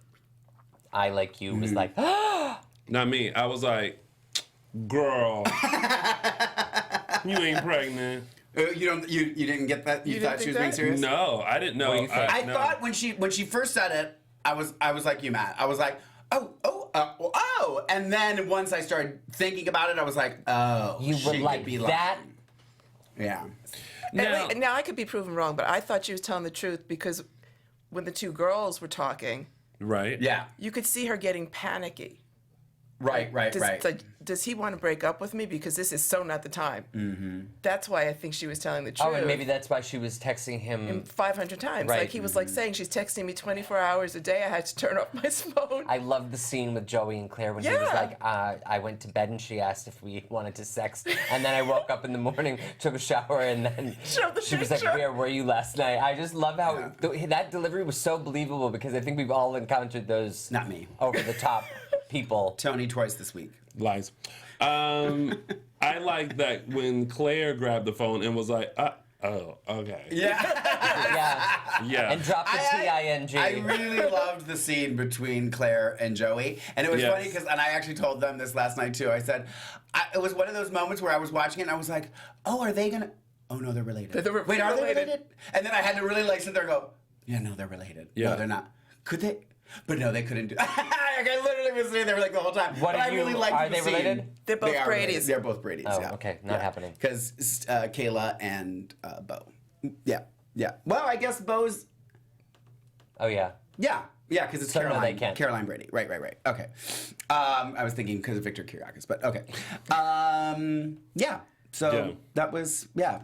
I, like you, was like, Not me. I was like, girl, you ain't pregnant. You didn't get that? You thought didn't she was think being that? serious? No, I didn't know. What do you think? I no. thought when she first said it, I was like you, Matt. I was like, oh, and then once I started thinking about it, I was like, oh, you she were could like be that. lying. Yeah. Now, Now I could be proven wrong, but I thought she was telling the truth because when the two girls were talking, right? Yeah. you could see her getting panicky. Right. Does he want to break up with me? Because this is so not the time. Mm-hmm. That's why I think she was telling the truth. Oh, and maybe that's why she was texting him. 500 times. Right. Like he was like saying she's texting me 24 hours a day. I had to turn off my phone. I love the scene with Joey and Claire when he was Yeah. like, I went to bed and she asked if we wanted to sex. And then I woke up in the morning, took a shower, and then Showed the she was like, picture. where were you last night? I just love how that delivery was so believable because I think we've all encountered those Not me. over-the-top people. Tony twice this week. Lies. I like that when Claire grabbed the phone and was like, oh, okay. Yeah. Yeah. Yeah. And dropped the T-I-N-G. I really loved the scene between Claire and Joey. And it was Yes. funny because, and I actually told them this last night too. I said, it was one of those moments where I was watching it and I was like, oh, are they going to, oh no, they're related. Wait, are they related? And then I had to really like sit there and go, yeah, no, they're related. Yeah. No, they're not. Could they? But no, they couldn't do I literally was sitting there like the whole time. What but I did really you- liked are the they scene. related? They're both They are Brady's. related. They're both Brady's, Oh, yeah. okay, not happening. Because Kayla and Bo. Yeah. Well, I guess Bo's... Oh, yeah. Yeah, because it's So no, Caroline. they can't. Caroline Brady. Right. Okay. I was thinking because of Victor Kiriakis, but okay. Yeah. So Yeah. that was I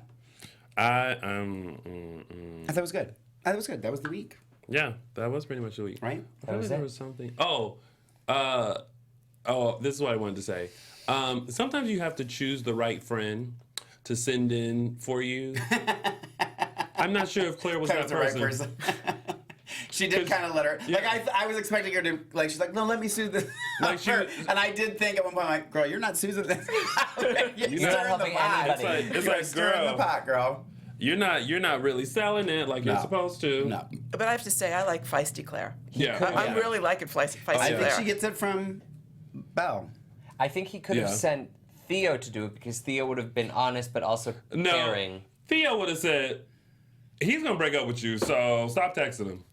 I thought it was good. That was the week, yeah, that was pretty much the week. right? I was there it. was something. This is what I wanted to say. Sometimes you have to choose the right friend to send in for you. I'm not sure if Claire was Claire that was the right person. person. She did kind of let her. Like I was expecting her to like. She's like, no, let me soothe this. Like she- her. And I did think at one point, like, girl, you're not Susan. This. You're not stirring the helping pot. anybody. It's You're like, stirring the girl. pot, girl. You're not really selling it like you're No. supposed to. No. But I have to say, I like feisty Claire. Yeah. I'm really liking feisty I Claire. think she gets it from Belle. I think he could have Yeah. sent Theo to do it because Theo would have been honest but also caring. Theo would have said, he's gonna break up with you, so stop texting him.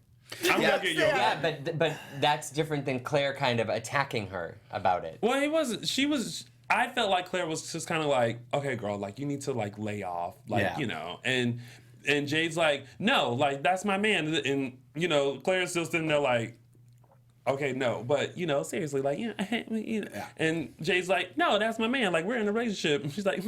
I'm gonna get your Yeah, but that's different than Claire kind of attacking her about it. Well, it wasn't. She was. I felt like Claire was just kind of like, okay, girl, like you need to like lay off, like Yeah. you know, and Jade's like, no, like that's my man, and you know, Claire's still sitting there like, okay, no, but seriously, like, and Jay's like, no, that's my man. Like, we're in a relationship. And she's like,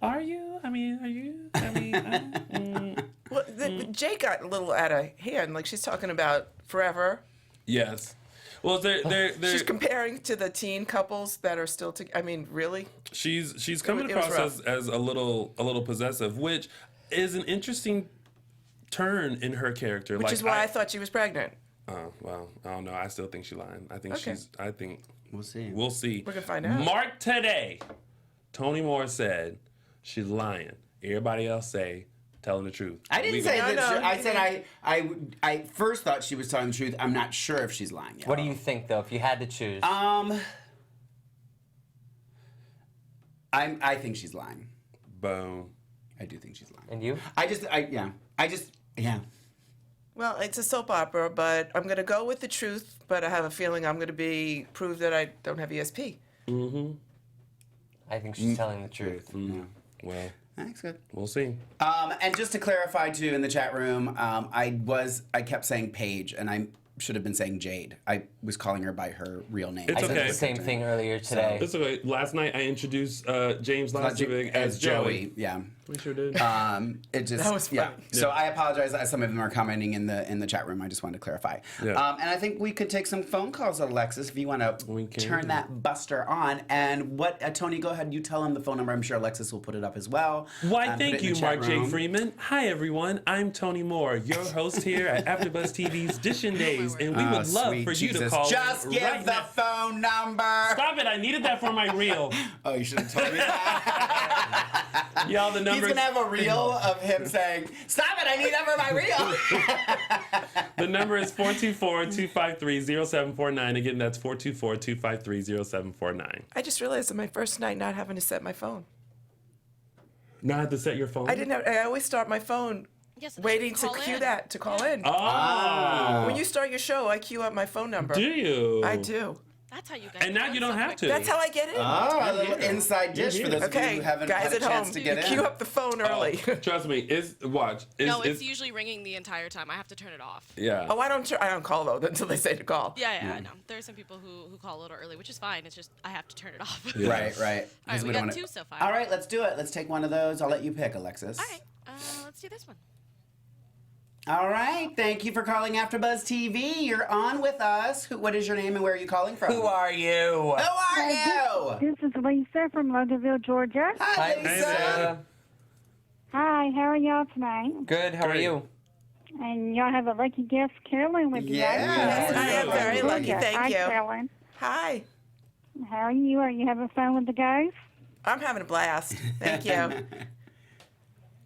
are you? I mean, are you? I mean, Well, Jay got a little out of hand. Like, she's talking about forever. Yes. Well, they're She's comparing to the teen couples that are still together. I mean, really? She's coming It was across rough. as a little possessive, which is an interesting turn in her character. Which is why I thought she was pregnant. Oh, well, I don't know. I still think she's lying. I think Okay. We'll see. We'll see. We're gonna find out. Mark today, Tony Moore said she's lying. Everybody else say telling the truth. I didn't say No, that. no, I you said I first thought she was telling the truth. I'm not sure if she's lying yet. What do you think, though, if you had to choose? I think she's lying. Boom. I do think she's lying. And you? Yeah. Well, it's a soap opera, but I'm gonna go with the truth. But I have a feeling I'm gonna prove that I don't have ESP. I think she's telling the truth. Well, That's good. we'll see. And just to clarify too, in the chat room, I kept saying Paige, and I should have been saying Jade. I was calling her by her real name. It's I did okay. the same thing earlier today. It's okay. Last night I introduced James Lostovic as Joey. Yeah. We sure did. It just That was funny. yeah. So I apologize. Some of them are commenting in the chat room. I just wanted to clarify. Yeah. And I think we could take some phone calls, Alexis, if you want We to can. turn that buster on. And what Tony, go ahead. You tell him the phone number. I'm sure Alexis will put it up as well. Why, Put thank it in you, the chat Mark J. room. Freeman. Hi, everyone. I'm Tony Moore, your host here at AfterBuzz TV's Dishing Days, and we would love Sweet for you to Jesus. call Just in give right the now. phone number. Stop it! I needed that for my reel. Oh, you should have told me that. Y'all, the He's number. gonna have a reel of him saying, "Stop it! I need that for my reel." The number is 424-253-0749. Again, that's 424-253-0749. I just realized on my first night not having to set my phone. Now I have to set your phone. I didn't have. I always start my phone Yes, and waiting then to call cue in. that to call in. Oh, When you start your show, I cue up my phone number. do you? I do. That's how you guys. And now do you it don't so have quick. to. That's how I get in. Oh, a little inside dish for those of you Okay, who haven't guys had a at chance home, to get in. cue up the phone early. Trust me, watch. No, it's usually ringing the entire time. I have to turn it off. Yeah. Oh, I don't call though until they say to call. Yeah, I know. There are some people who call a little early, which is fine. It's just I have to turn it off. Yeah. Right. All right, 'Cause we don't got wanna- two so far. All right, let's do it. Let's take one of those. I'll let you pick, Alexis. All right, let's do this one. All right. Thank you for calling AfterBuzz TV. You're on with us. What is your name and where are you calling from? Who are you? Who are you? This is Lisa from Loganville, Georgia. Hi, Hi, Lisa. Lisa. Hi, how are y'all tonight? Good. How are Great. you? And y'all have a lucky guest, Carolyn, with you. Yes. Yes, I am very lucky. Georgia. Thank Hi, you. Carolyn. Hi. How are you? Are you having fun with the guys? I'm having a blast. Thank you.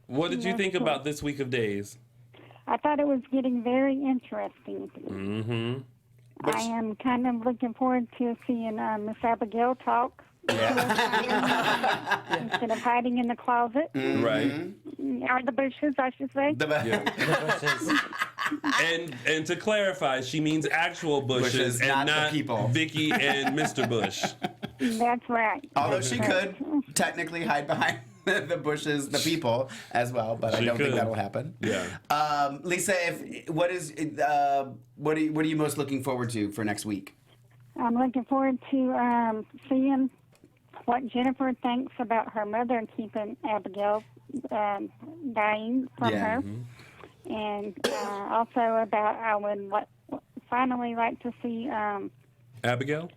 What did you think about this week of days? I thought it was getting very interesting. Mm-hmm. I am kind of looking forward to seeing Miss Abigail talk. Instead of hiding in the closet. Right. Or the bushes, I should say. And to clarify, she means actual bushes, Bushes, and not not the people. Vicky and Mr. Bush. That's right. Although she could technically hide behind the bushes, the people as well, but I She don't think could. that'll happen. Yeah. Lisa, what are you most looking forward to for next week? I'm looking forward to seeing what Jennifer thinks about her mother and keeping Abigail dying from Yeah. her. And also about I would finally like to see, Abigail?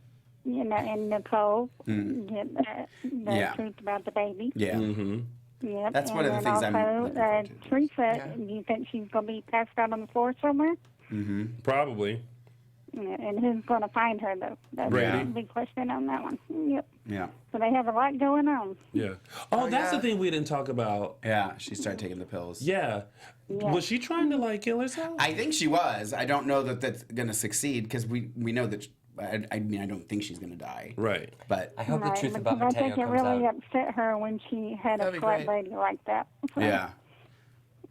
and Nicole get the Yeah. truth about the baby. Yeah. Mm-hmm. Yep. That's and one of the then things I'm also, looking forward to. Teresa, do you think she's going to be passed out on the floor somewhere? Probably. Yeah, and who's going to find her, though? That's Brady. a big question on that one. Yep. Yeah. So they have a lot going on. Yeah. Oh, that's yeah. the thing we didn't talk about. Yeah. She started taking the pills. Yeah. Yeah. Was she trying to kill herself? I think she was. I don't know that that's going to succeed because we know that. I mean, I don't think she's going to die. Right. But I hope the Right, truth because about I Mateo think it comes really out. upset her when she had That'd a be flat great. lady like that. So yeah.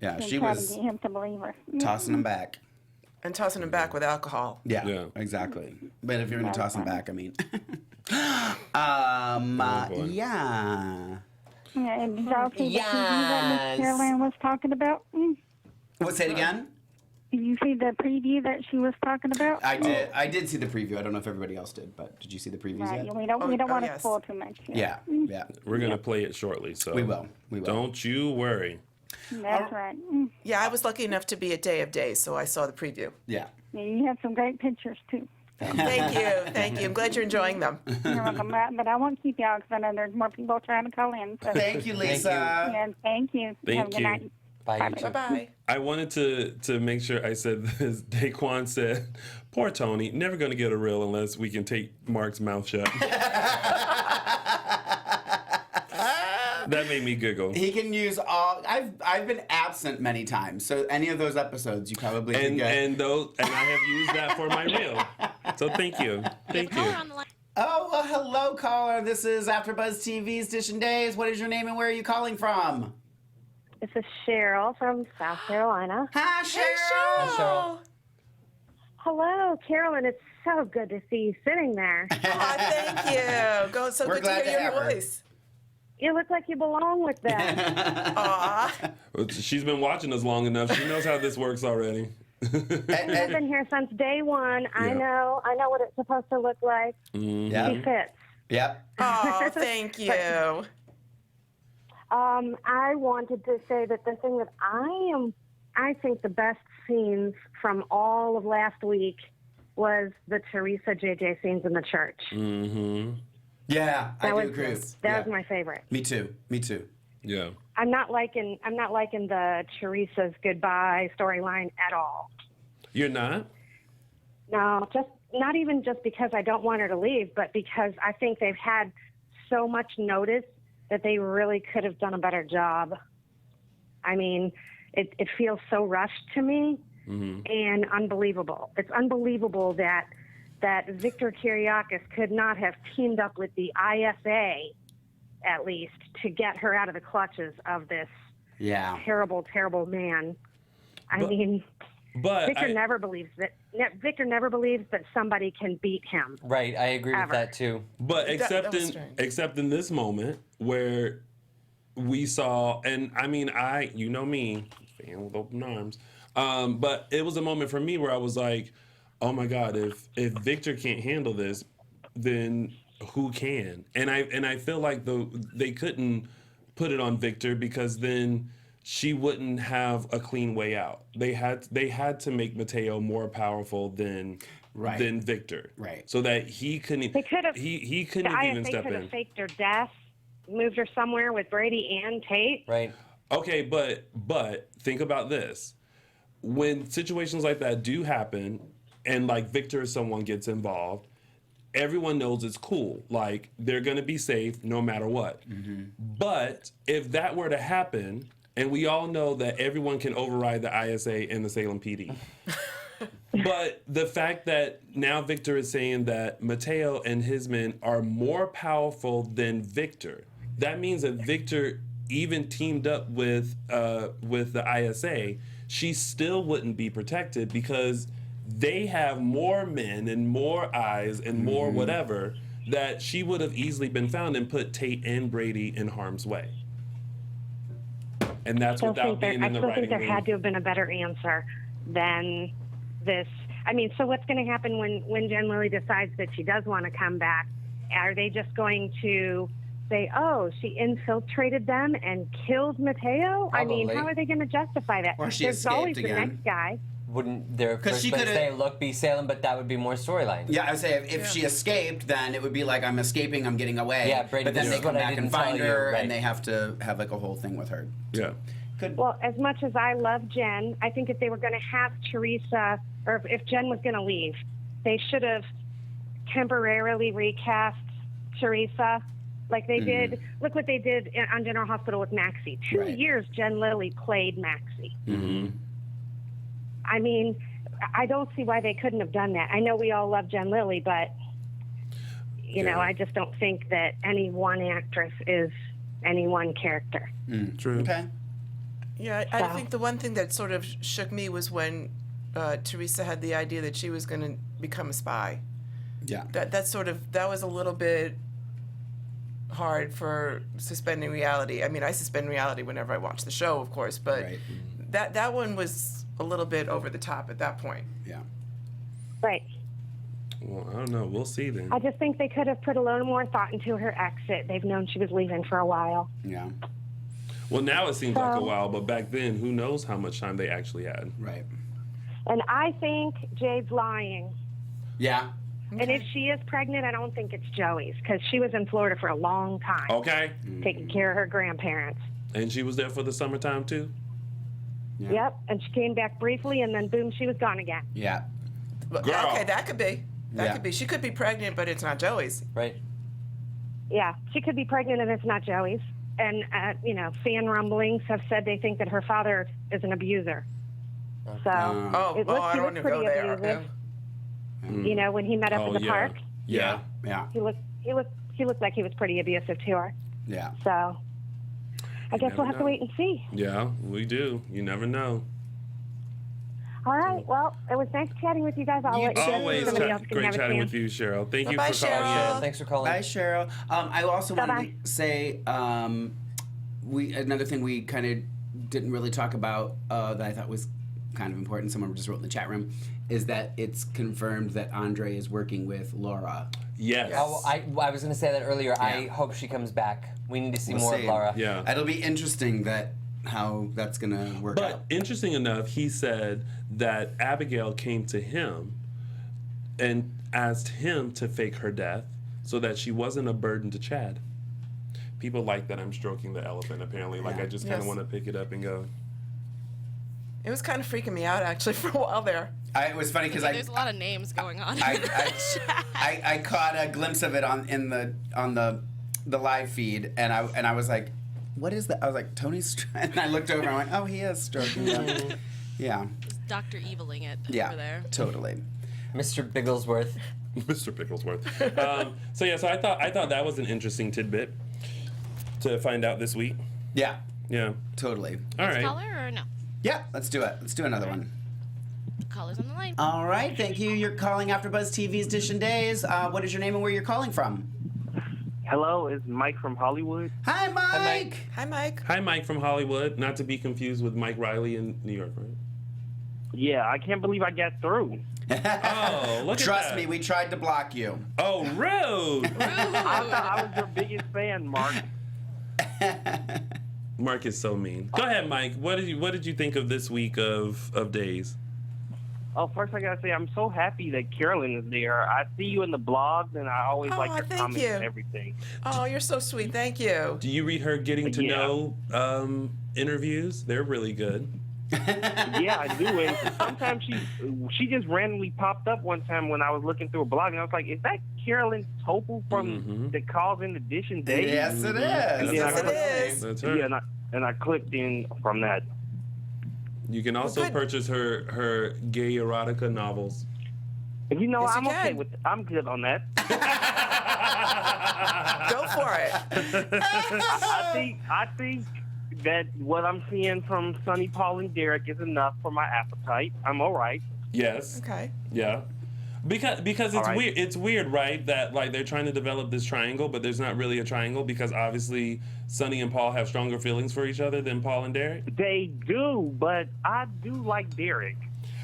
Yeah. she She tried was to get him to believe her. tossing them back. And tossing them back with alcohol. Yeah, Yeah. exactly. But if you're going to toss them back, I mean. boy. Yeah. Yeah, and did y'all see the TV that Yes. Miss Carolyn was talking about? What, say it again? Did you see the preview that she was talking about? I did. I did see the preview. I don't know if everybody else did, but did you see the previews Right. yet? We don't want to yes. spoil too much. Yeah. Yeah. We're gonna play it shortly, so We will. We will. Don't you worry. That's right. Yeah, I was lucky enough to be at Day of Days, so I saw the preview. Yeah. Yeah, you have some great pictures too. Thank you. Thank you. I'm glad you're enjoying them. You're welcome. But I won't keep y'all because I know there's more people trying to call in. So. Thank you, Lisa. Yeah, thank you. Thank Have a good you. night. Bye, you too. Bye-bye. I wanted to make sure I said this. Daquan said, "Poor Tony, never gonna get a reel unless we can take Mark's mouth shut." That made me giggle. He can use all. I've been absent many times, so any of those episodes you probably can get. And I have used that for my reel. So thank you. Thank you. Caller on the line. Oh, well, hello, caller. This is AfterBuzz TV's Edition Days. What is your name and where are you calling from? This is Cheryl from South Carolina. Hi, Cheryl. Hi, Cheryl. Hello, Carolyn. It's so good to see you sitting there. Oh, thank you. So We're good glad to hear to have your her. voice. You look like you belong with them. Aw. She's been watching us long enough. She knows how this works already. I've been here since day one. I Yeah. know what it's supposed to look like. She Yeah. fits. Yep. Oh, thank you. I wanted to say that the thing that I think the best scenes from all of last week was the Teresa JJ scenes in the church. Mm-hmm. Yeah, I do was agree. that was my favorite. Me too. Me too. Yeah. I'm not liking the Teresa's goodbye storyline at all. You're not? No, just not even just because I don't want her to leave, but because I think they've had so much notice that they really could have done a better job. I mean, it feels so rushed to me and unbelievable. It's unbelievable that Victor Kiriakis could not have teamed up with the ISA, at least, to get her out of the clutches of this terrible, terrible man. Victor never believes that somebody can beat him. Right, I agree with that too. But that was strange. except in this moment where we saw, and I mean, you know me, fan with open arms, but it was a moment for me where I was like, oh my God, if Victor can't handle this, then who can? And I feel like they couldn't put it on Victor because then she wouldn't have a clean way out. They had to make Mateo more powerful than Victor. Right. So that he couldn't. They could have. He couldn't even The ISA step could in. have faked her death, moved her somewhere with Brady and Tate. Right. Okay, but think about this. When situations like that do happen, and like Victor or someone gets involved, everyone knows it's cool. Like, they're going to be safe no matter what. Mm-hmm. But if that were to happen, and we all know that everyone can override the ISA and the Salem PD. But the fact that now Victor is saying that Mateo and his men are more powerful than Victor, that means that Victor even teamed up with the ISA, she still wouldn't be protected because they have more men and more eyes and more whatever that she would have easily been found and put Tate and Brady in harm's way. And that's without being in the I still writing think there room. had to have been a better answer than this. I mean, so what's going to happen when Jen Lilly decides that she does want to come back? Are they just going to say, oh, she infiltrated them and killed Mateo? I mean, Probably. how are they going to justify that? Or she There's escaped always again. the next guy. Wouldn't their 'Cause first she place could've- say, look, be Salem, but that would be more storyline. Yeah, I would say if she escaped, then it would be like, I'm escaping, I'm getting away. Yeah, Brady, but then this they is come what I back and didn't tell find you, her, right. and they have to have like a whole thing with her. Yeah. Well, as much as I love Jen, I think if they were going to have Teresa, or if Jen was going to leave, they should have temporarily recast Teresa like they did. Look what they did on General Hospital with Maxie. 2 Right. years Jen Lilly played Maxie. Mm-hmm. I mean, I don't see why they couldn't have done that. I know we all love Jen Lilly, but, you know, I just don't think that any one actress is any one character. True. Okay. Yeah, I think the one thing that sort of shook me was when Teresa had the idea that she was going to become a spy. Yeah. That was a little bit hard for suspending reality. I mean, I suspend reality whenever I watch the show, of course, but Right. that one was a little bit over the top at that point. Yeah. Right. Well, I don't know. We'll see then. I just think they could have put a little more thought into her exit. They've known she was leaving for a while. Yeah. Well, now it seems like a So- while, but back then, who knows how much time they actually had. Right. And I think Jade's lying. Yeah. And if she is pregnant, I don't think it's Joey's, because she was in Florida for a long time, Okay. taking care of her grandparents. And she was there for the summertime, too? Yeah. Yep. And she came back briefly, and then boom, she was gone again. Yeah. But, Girl. okay, that could be. That Yeah. could be. She could be pregnant, but it's not Joey's. Right. Yeah, she could be pregnant, and it's not Joey's. And fan rumblings have said they think that her father is an abuser. So Oh, it I he don't was want to pretty go there. abusive. When he met up Oh, in the yeah. park, Yeah. Yeah. he looked like he was pretty abusive to her. Yeah. So I guess never we'll have know. to wait and see. Yeah, we do. You never know. All right. Well, it was nice chatting with you guys. I'll let you know if Always somebody else can great have a chatting chance. with you, Cheryl. Thank you Bye-bye, for calling Cheryl. in. Thanks for calling. Bye, Cheryl. I also wanted Bye-bye. to say another thing we kind of didn't really talk about that I thought was kind of important. Someone just wrote in the chat room is that it's confirmed that Andre is working with Laura. Yes. Oh, I was going to say that earlier. I Yeah. hope she comes back. We need to see We'll more see. of Laura. Yeah. It'll be interesting how that's gonna work But out. interesting enough, he said that Abigail came to him and asked him to fake her death so that she wasn't a burden to Chad. People like that I'm stroking the elephant, apparently. Like, Yeah. I just kind of Yes. want to pick it up and go. It was kind of freaking me out, actually, for a while there. It was funny because There's a lot of names going on. I caught a glimpse of it on the live feed, and I was like, "What is that?" I was like, "Tony's," and I looked over and I went, "Oh, he is stroking them." Yeah, Dr. Eviling it yeah, over there. totally. Mr. Bigglesworth. Mr. Picklesworth. So I thought that was an interesting tidbit to find out this week. Yeah, Yeah. totally. All right. Caller or no? Yeah, let's do it. Let's do another one. Caller's on the line. All right, thank you. You're calling AfterBuzz TV's Dish and Days. What is your name and where you're calling from? Hello, it's Mike from Hollywood. Hi, Mike. Mike. Hi, Mike. Hi, Mike from Hollywood. Not to be confused with Mike Riley in New York, right? Yeah, I can't believe I got through. Oh, look Trust at that. me, we tried to block you. Oh, rude. I thought I was your biggest fan, Mark. Mark is so mean. Go ahead, Mike. What did you think of this week of days? Oh, first I gotta say I'm so happy that Carolyn is there. I see you in the blogs, and I always Oh, like your thank comments you. and everything. Oh, you're so sweet. Thank you. Do you read her getting to Yeah. know interviews? They're really good. Yeah, I do. And sometimes she just randomly popped up one time when I was looking through a blog, and I was like, "Is that Carolyn Topol from the Calls in Addition Day?" Yes, it is. Yeah, Yes, it I- is. That's her. Yeah, and I clicked in from that. You can also good. purchase her gay erotica novels. If you know, Yes, you I'm okay can. with. I'm good on that. Go for it. I think that what I'm seeing from Sonny, Paul, and Derek is enough for my appetite. I'm all right. Yes. Okay. Yeah. Because it's All right. weird. It's weird, right? That like they're trying to develop this triangle, but there's not really a triangle because obviously Sonny and Paul have stronger feelings for each other than Paul and Derek. They do, but I do like Derek,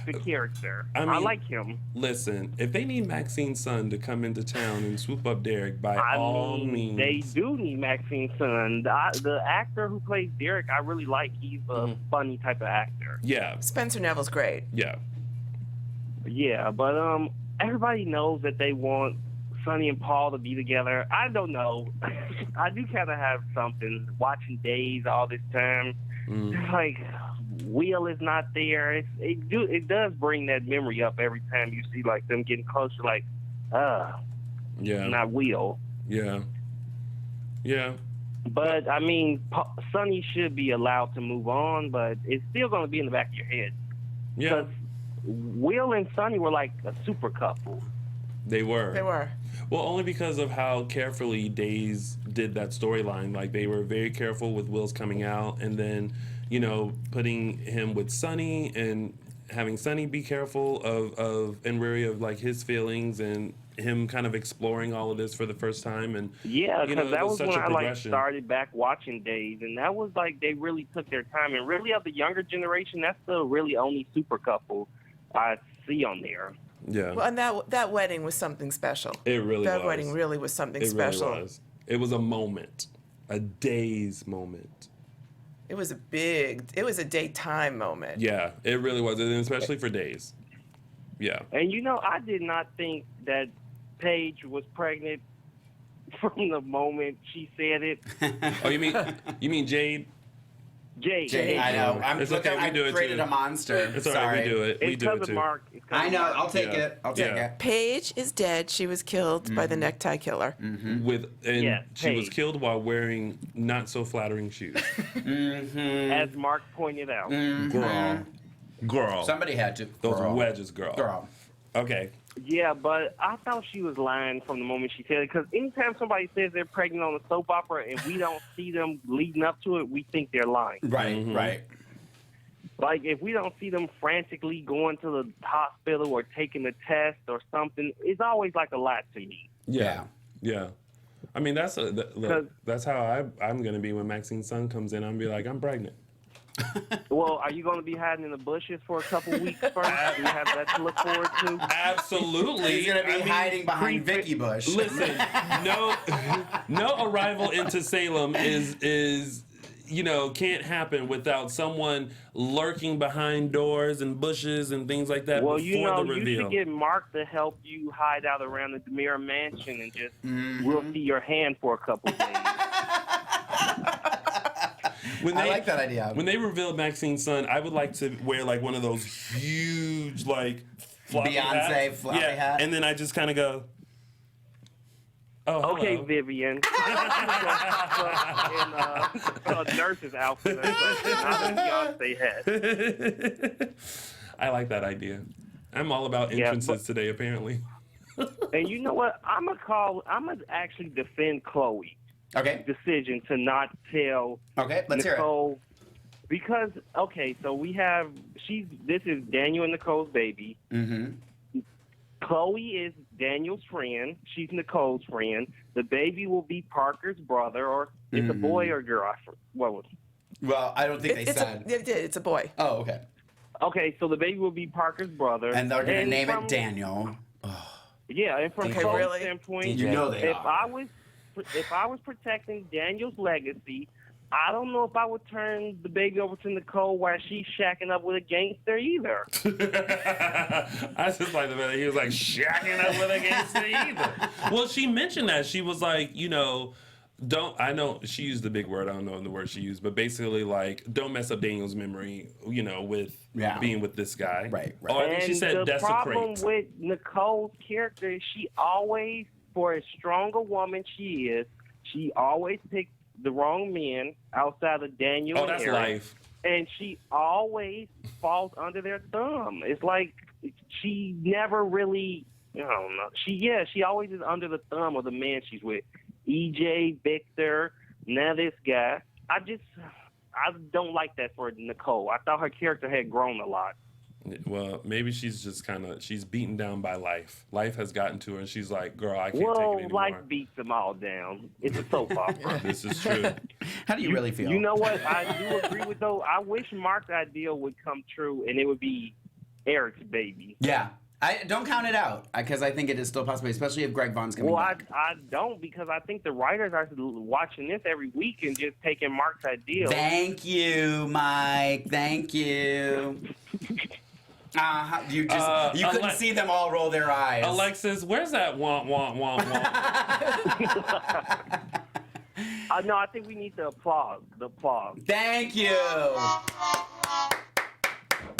the character. I I mean- like him. Listen, if they need Maxine's son to come into town and swoop up Derek, by all means. They do need Maxine's son. The actor who plays Derek, I really like. He's a funny type of actor. Yeah. Spencer Neville's great. Yeah. Yeah, but everybody knows that they want Sonny and Paul to be together. I don't know. I do kind of have something watching Days all this time. It's like Will is not there. It does bring that memory up every time you see like them getting closer. Like, Yeah. not Will. Yeah. Yeah. But I mean, Sonny should be allowed to move on, but it's still going to be in the back of your head. Yeah. Because Will and Sonny were like a super couple. They were. They were. Well, only because of how carefully Days did that storyline. Like, they were very careful with Will's coming out and then, putting him with Sonny and having Sonny be careful of and wary of like his feelings and him kind of exploring all of this for the first time. And Yeah, because that was such when a I like progression. started back watching Days, and that was like they really took their time. And really, of the younger generation, that's the really only super couple I see on there. Yeah, Well, and that wedding was something special. it really That was. wedding really was something It special. really was. It was a moment, a Days moment. It was a daytime moment. Yeah, it really was, and especially for Days. Yeah. And I did not think that Paige was pregnant from the moment she said it. Oh, you mean Jade? Jade. I know. It's okay, we do I it created too. a monster. It's all right, we do it. We It's do it because too. of Mark. It's 'cause I of know. Mark. I'll take Yeah. it. I'll take Yeah. it. Paige is dead. She was killed by the necktie killer. Yeah, She was Paige. killed while wearing not so flattering shoes. As Mark pointed out. Girl. Somebody had to. Those Girl. wedges, girl. Girl. Okay. Yeah, but I thought she was lying from the moment she said it. Because anytime somebody says they're pregnant on a soap opera and we don't see them leading up to it, we think they're lying. Right. Right. Like, if we don't see them frantically going to the hospital or taking a test or something, it's always like a lie to me. Yeah. Yeah. I mean, that's look, that's how I'm going to be when Maxine's son comes in. I'm going to be like, I'm pregnant. Well, are you going to be hiding in the bushes for a couple weeks first? Do you have that to look forward to? Absolutely. He's gonna be hiding behind Vicky Bush. Listen, no arrival into Salem is can't happen without someone lurking behind doors and bushes and things like that Well, before the you reveal. should get Mark to help you hide out around the Demira mansion and just we'll see your hand for a couple days. I like that idea. When they revealed Maxine's son, I would like to wear like one of those huge like floppy Beyonce hats. floppy hat. And then I just kind of go, oh, Okay, hello. Vivian. in a nurse's outfit or something, not a Beyonce hat. I like that idea. I'm all about Yeah, entrances today, apparently. And you know what? I'm gonna actually defend Chloe's decision to not tell let's hear it. Nicole. Because so this is Daniel and Nicole's baby. Mm-hmm. Chloe is Daniel's friend. She's Nicole's friend. The baby will be Parker's brother, or it's a boy or girl. What was? Well, I don't think they said. It's a boy. Oh, okay. Okay, so the baby will be Parker's brother, And they're gonna name from- it Daniel. Yeah, and from Okay, Chloe's really? standpoint, You know they if are. I was protecting Daniel's legacy, I don't know if I would turn the baby over to Nicole while she's shacking up with a gangster either. I just like the fact that he was like shacking up with a gangster either. Well, she mentioned that. She was like, I know she used the big word, I don't know the word she used, but basically like, don't mess up Daniel's memory, with being with this guy. Right. Oh, I think she said the problem desecrate. with Nicole's character is she always, for as strong a woman she is, she always picks the wrong men outside of Daniel Oh, and that's Eric. life. And she always falls under their thumb. It's like she never really, I don't know. She always is under the thumb of the man she's with. EJ, Victor, now this guy. I don't like that for Nicole. I thought her character had grown a lot. Well, maybe she's just she's beaten down by life. Life has gotten to her, and she's like, girl, I can't take it Well, anymore. life beats them all down. It's a soap opera. This is true. How do you really feel? You know what I do agree with, though? I wish Mark's idea would come true, and it would be Eric's baby. Yeah. I don't count it out because I think it is still possible, especially if Greg Vaughn's coming Well, back. I don't, because I think the writers are watching this every week and just taking Mark's idea. Thank you, Mike. Thank you. You couldn't see them all roll their eyes. Alexis, where's that womp, womp, womp, womp? No, I think we need the applause. Thank you.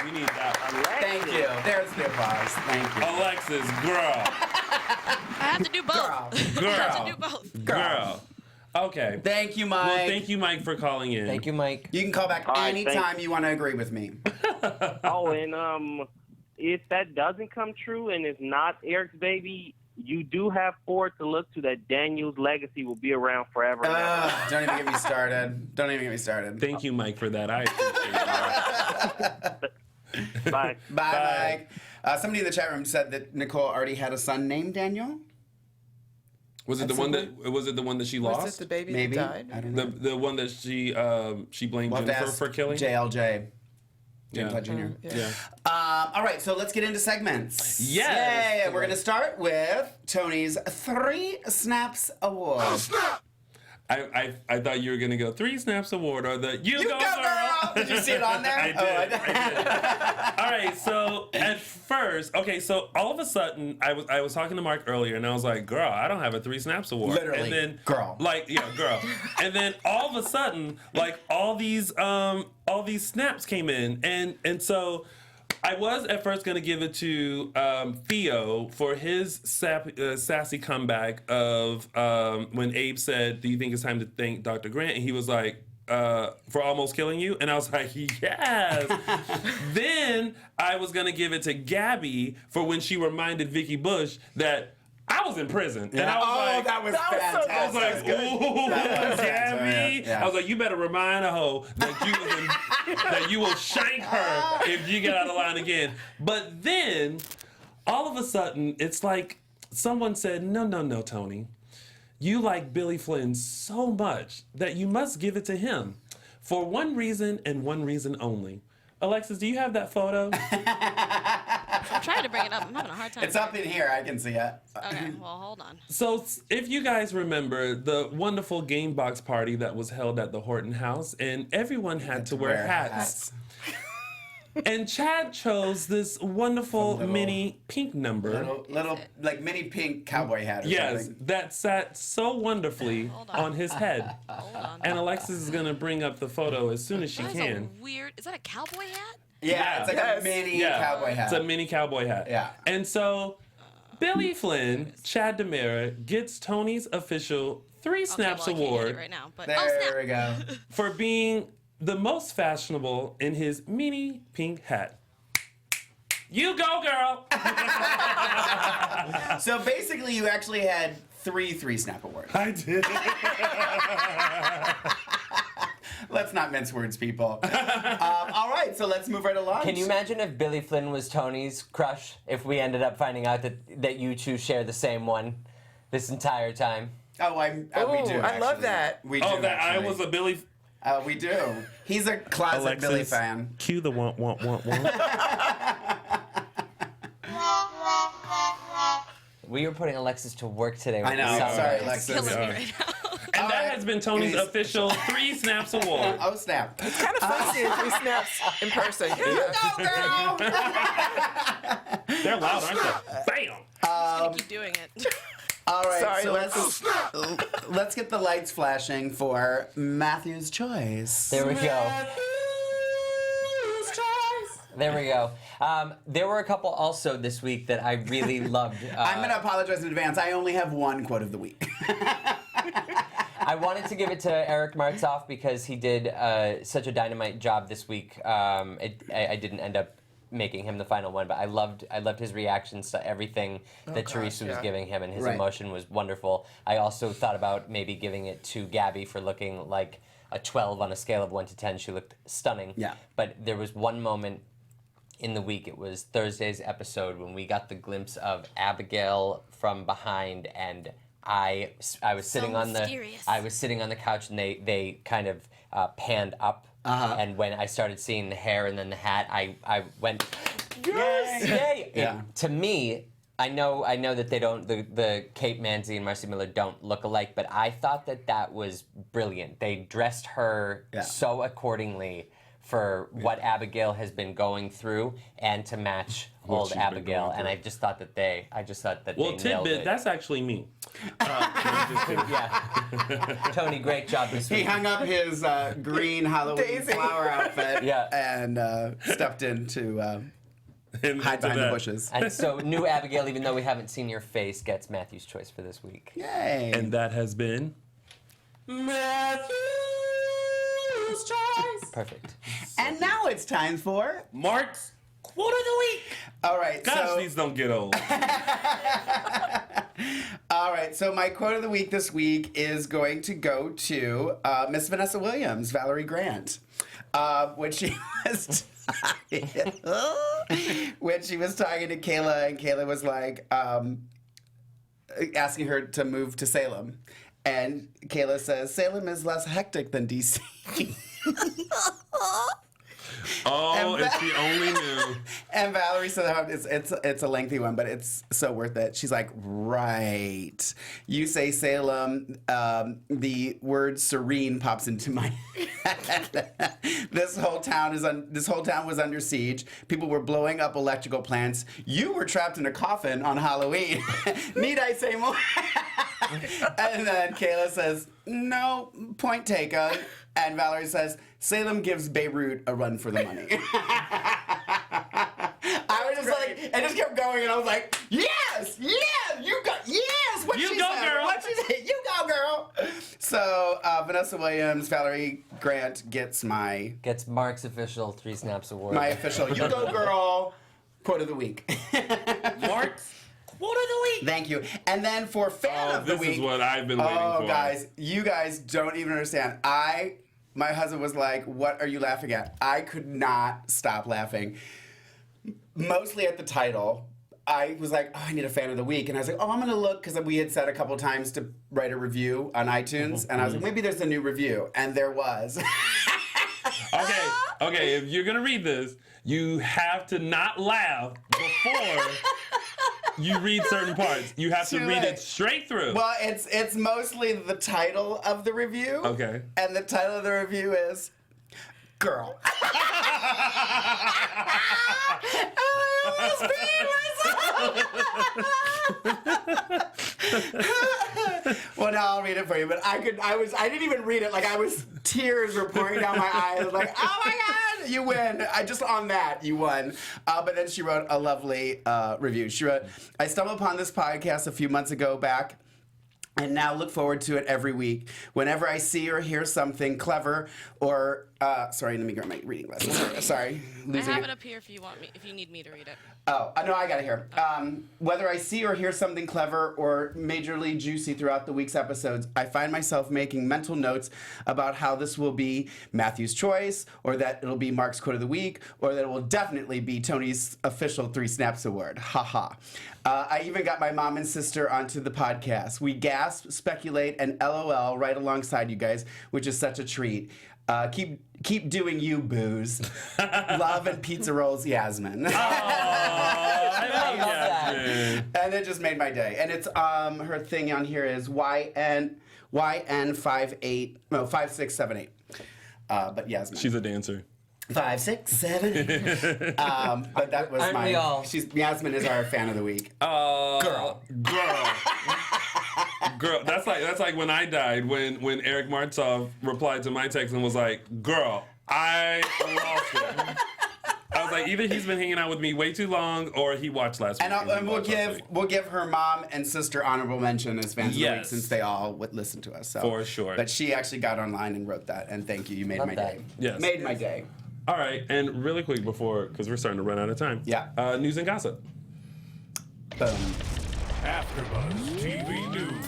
We need that. Thank you. There's the applause. Thank you. Alexis, girl. I have to do both. I have to do both. Girl. Okay. Thank you, Mike. Well, thank you, Mike, for calling in. Thank you, Mike. You can call back All right, anytime you want to agree with me. Oh, and if that doesn't come true and it's not Eric's baby, you do have forward to look to that Daniel's legacy will be around forever. Don't even get me started. Don't even get me started. Thank you, Mike, for that. I appreciate that. Bye. Bye, Mike. Somebody in the chat room said that Nicole already had a son named Daniel. Was it the one that she lost? Was it the baby Maybe. that died? I don't know. The one that she blamed We'll have to Jennifer ask for killing? JLJ. Yeah. James Jr. Yeah. All right, so let's get into segments. Yes. Yay! We're going to start with Tony's 3 Snaps Award. I thought you were gonna go 3 Snaps Award or the You Go Girl. Did you see it on there? I did. I did. All right. So at first, so all of a sudden, I was talking to Mark earlier, and I was like, "Girl, I don't have a 3 Snaps Award." Literally, and then girl. Girl. And then all of a sudden, all these snaps came in, and so. I was at first going to give it to Theo for his sassy comeback of when Abe said, "Do you think it's time to thank Dr. Grant?" And he was like, "For almost killing you?" And I was like, "Yes." Then I was going to give it to Gabby for when she reminded Vicky Bush that I was in prison. Yeah. And I was like, that was fantastic. I was like, ooh, Gabby. Yeah. I was like, you better remind a hoe that you will shank her if you get out of line again. But then, all of a sudden, it's like someone said, no, Tony. You like Billy Flynn so much that you must give it to him for one reason and one reason only. Alexis, do you have that photo? I'm trying to bring it up. I'm having a hard time. It's up in here. I can see it. Okay, well, hold on. So if you guys remember the wonderful game box party that was held at the Horton House, and everyone had to wear hats. And Chad chose this wonderful mini pink number. Little like mini pink cowboy hat or something. That sat so wonderfully on his head. Hold on. And Alexis is going to bring up the photo as soon as she That is can. a weird. Is that a cowboy hat? Yeah, it's like a mini cowboy hat. It's a mini cowboy hat. Yeah. And so Billy Flynn, Chad DeMera, gets Tony's official 3 Snaps well, I can't Award hit it right now, but There we go. for being the most fashionable in his mini pink hat. You go, girl! So basically, you actually had 3 Snap Awards. I did. Let's not mince words, people. All right, so let's move right along. Can you imagine if Billy Flynn was Tony's crush? If we ended up finding out that you two share the same one this entire time? Oh, we do. I love actually. that. We do. Oh, that I actually. was a Billy... We do. He's a closet Alexis, Billy fan. Cue the want. We were putting Alexis to work today. I know. With the sound Sorry, bites. Alexis. Killing me right now. And All that right. has been Tony's official 3 Snaps Award. Oh, snap. Kind of fun seeing 3 snaps in person. They're loud, aren't they? Bam! I'm gonna keep doing it. All right, Sorry, so let's get the lights flashing for Matthew's Choice. There we go. There we go. There were a couple also this week that I really loved. I'm going to apologize in advance. I only have one quote of the week. I wanted to give it to Eric Martzoff because he did such a dynamite job this week. I didn't end up making him the final one, but I loved his reactions to everything that Teresa was giving him, and his emotion was wonderful. I also thought about maybe giving it to Gabby for looking like a 12 on a scale of 1 to 10. She looked stunning. Yeah. But there was one moment in the week, it was Thursday's episode, when we got the glimpse of Abigail from behind, and I was sitting on the couch, and they kind of panned up. And when I started seeing the hair and then the hat, I went, yes, yay! Yeah. To me, I know that they don't, the Kate Manzi and Marcy Miller don't look alike, but I thought that was brilliant. They dressed her so accordingly for what Abigail has been going through, and to match old Abigail. And I just thought that they nailed tidbit, it. that's actually me. Tony, great job this week. He hung up his green Halloween flower outfit and stepped in to hide behind the bushes. And so, new Abigail, even though we haven't seen your face, gets Matthew's Choice for this week. Yay! And that has been Matthew's Choice. Perfect. And now it's time for Mark's Quote of the Week. All right. Gosh, these don't get old. All right, so my quote of the week this week is going to go to Miss Vanessa Williams, Valerie Grant, when she was when she was talking to Kayla, and Kayla was like asking her to move to Salem. And Kayla says, Salem is less hectic than D.C. Oh, if she only knew. And Valerie said, it's a lengthy one, but it's so worth it. She's like, right. You say Salem, the word serene pops into my head. This whole town was under siege. People were blowing up electrical plants. You were trapped in a coffin on Halloween. Need I say more? And then Kayla says, no, point taken. And Valerie says, Salem gives Beirut a run for the money. I was just like, I just kept going, and I was like, yes, what You she go, said, girl. what she said, you go, girl. So Vanessa Williams, Valerie Grant gets Mark's official 3 Snaps award. my official you go, girl quote of the week. Mark's Quote of the week. Thank you. And then for fan of the week. This is what I've been waiting for. Oh, guys, you guys don't even understand. My husband was like, what are you laughing at? I could not stop laughing. Mostly at the title. I was like, oh, I need a fan of the week. And I was like, oh, I'm going to look, because we had said a couple times to write a review on iTunes. And I was like, maybe there's a new review. And there was. Okay, if you're going to read this, you have to not laugh before you read certain parts. You have to read it straight through. Well, it's mostly the title of the review. Okay. And the title of the review is Girl. I almost peed myself. Well, now I'll read it for you. But I didn't even read it. Like, tears were pouring down my eyes. I was like, oh my God, you win. Just on that, you won. But then she wrote a lovely review. She wrote, I stumbled upon this podcast a few months ago back, and now look forward to it every week. Whenever I see or hear something clever or sorry, let me grab my reading glasses. Sorry. I have it up here if you need me to read it. Oh, no, I got it here. Whether I see or hear something clever or majorly juicy throughout the week's episodes, I find myself making mental notes about how this will be Matthew's choice, or that it'll be Mark's quote of the week, or that it will definitely be Tony's official 3 Snaps award. Ha ha. I even got my mom and sister onto the podcast. We gasp, speculate, and LOL right alongside you guys, which is such a treat. Keep doing you, booze. Love and pizza rolls, Yasmin. I love that. And it just made my day. And it's her thing on here is YN5678. But Yasmin. She's a dancer. 5, 6, 7. But that was Aren't we all? Yasmin is our fan of the week. Girl. That's like when I died. When Eric Martov replied to my text and was like, "Girl, I lost it." I was like, either he's been hanging out with me way too long, or he watched last week. And we'll give her mom and sister honorable mention as fans of the week, since they all would listen to us. So. For sure. But she actually got online and wrote that, and thank you. You made my day. Yes. Made my day. All right, and really quick because we're starting to run out of time. Yeah. News and gossip. Boom. AFTERBUZZ TV News.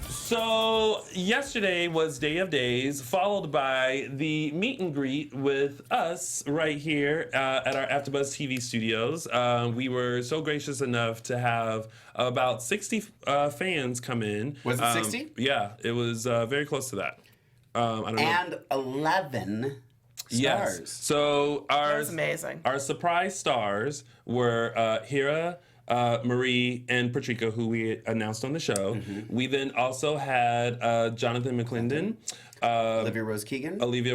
So yesterday was Day of Days, followed by the meet and greet with us right here at our AFTERBUZZ TV studios. We were so gracious enough to have about 60 fans come in. Was it 60? Yeah, it was very close to that. I don't know. And 11 stars. Yes. So That was amazing. Our surprise stars were Hira, Marie, and Patricia, who we announced on the show. Mm-hmm. We then also had Jonathan McClendon, Olivia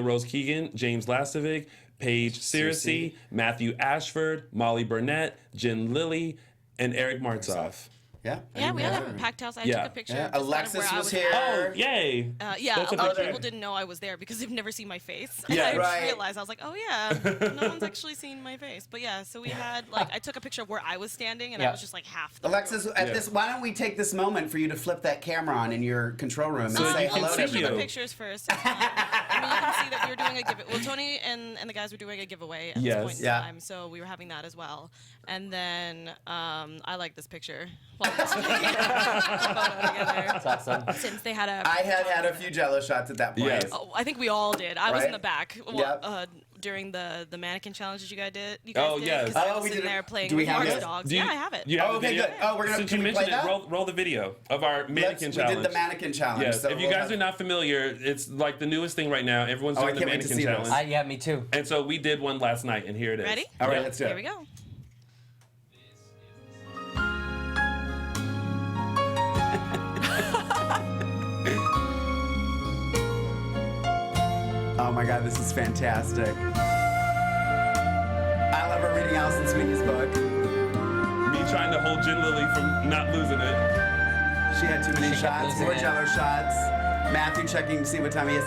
Rose Keegan, James Lastovic, Paige Searcy, Matthew Ashford, Molly Burnett, Jen Lilly, and Eric Martzoff. Yeah. Yeah, we had a packed house. I took a picture. Yeah. Of Alexis where I was here. Oh, yay. Yeah, That's a a lot of picture. people didn't know I was there because they've never seen my face. Yeah, I just right. realized, I was like, oh yeah, no one's actually seen my face. But yeah, so we had, I took a picture of where I was standing, and I was just like half the Alexis, room. why don't we take this moment for you to flip that camera on in your control room and say you can hello to see I'll show everybody? the pictures first. I mean, you can see that we were doing a giveaway. Well, Tony and the guys were doing a giveaway at this point in time, so we were having that as well. And then I like this picture. Well, this photo together. That's awesome. Since they had I had a few Jello shots at that point. Yes. Oh, I think we all did. I was in Right? the back. Well, Yep. during the mannequin challenge that you guys did. Oh, yes. 'Cause I was in there playing with Mark's dogs. Yeah, I have it. You have okay, video? good. Oh, we're gonna Since you mentioned it, roll the video of our mannequin challenge. We did the mannequin challenge. Yes. So if you guys are not familiar, it's like the newest thing right now. Everyone's doing the mannequin challenge. Yeah, me too. And so we did one last night, and here it is. Ready? All right, let's go. Here we go. Oh my God, this is fantastic. I love her reading Alison Sweeney's book. Me trying to hold Jen Lily from not losing it. She had too many shots, more Jello shots. Matthew checking to see what time his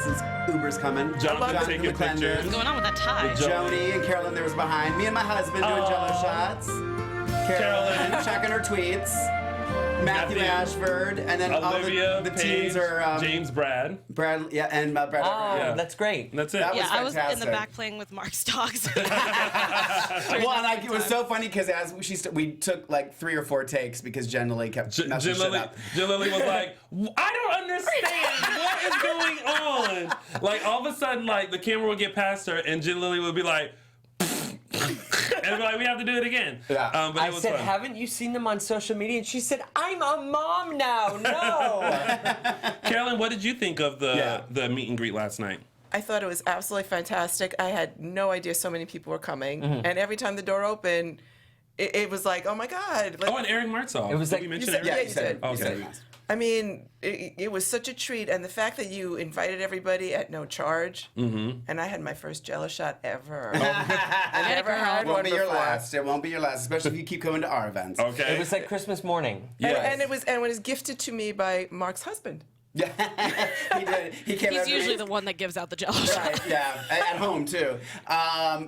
Uber's coming. Jonathan taking pictures. What's going on with that tie? Joni and Carolyn there was behind. Me and my husband doing Jello shots. Carolyn checking her tweets. Matthew Ashford, and then Olivia, all the teams are James, Brad, yeah, and Brad. Oh, that's great. That's it. That was I was fantastic. in the back playing with Mark's dogs. Well, and it was so funny because as we took like 3 or 4 takes because Jen Lily kept messing shit up. Jen Lily was like, I don't understand what is going on. Like all of a sudden, like the camera would get past her, and Jen Lily would be like. And we're like, we have to do it again. Yeah. But I it was said, fun. haven't you seen them on social media? And she said, I'm a mom now. No. Carolyn, what did you think of the meet and greet last night? I thought it was absolutely fantastic. I had no idea so many people were coming. And every time the door opened, it was like, oh my God. Like, And Eric Martzoff. It was did like- we mention you said- Eric? yeah, you said. You Okay. said I mean, it was such a treat. And the fact that you invited everybody at no charge. And I had my first Jello shot ever. I never had It won't one be your before. last. It won't be your last, especially if you keep coming to our events. Okay. It was like Christmas morning. Yes. And it was gifted to me by Mark's husband. Yeah, he did. He came. He's up to usually me. the one that gives out the Jello Right, shot. yeah, at home too.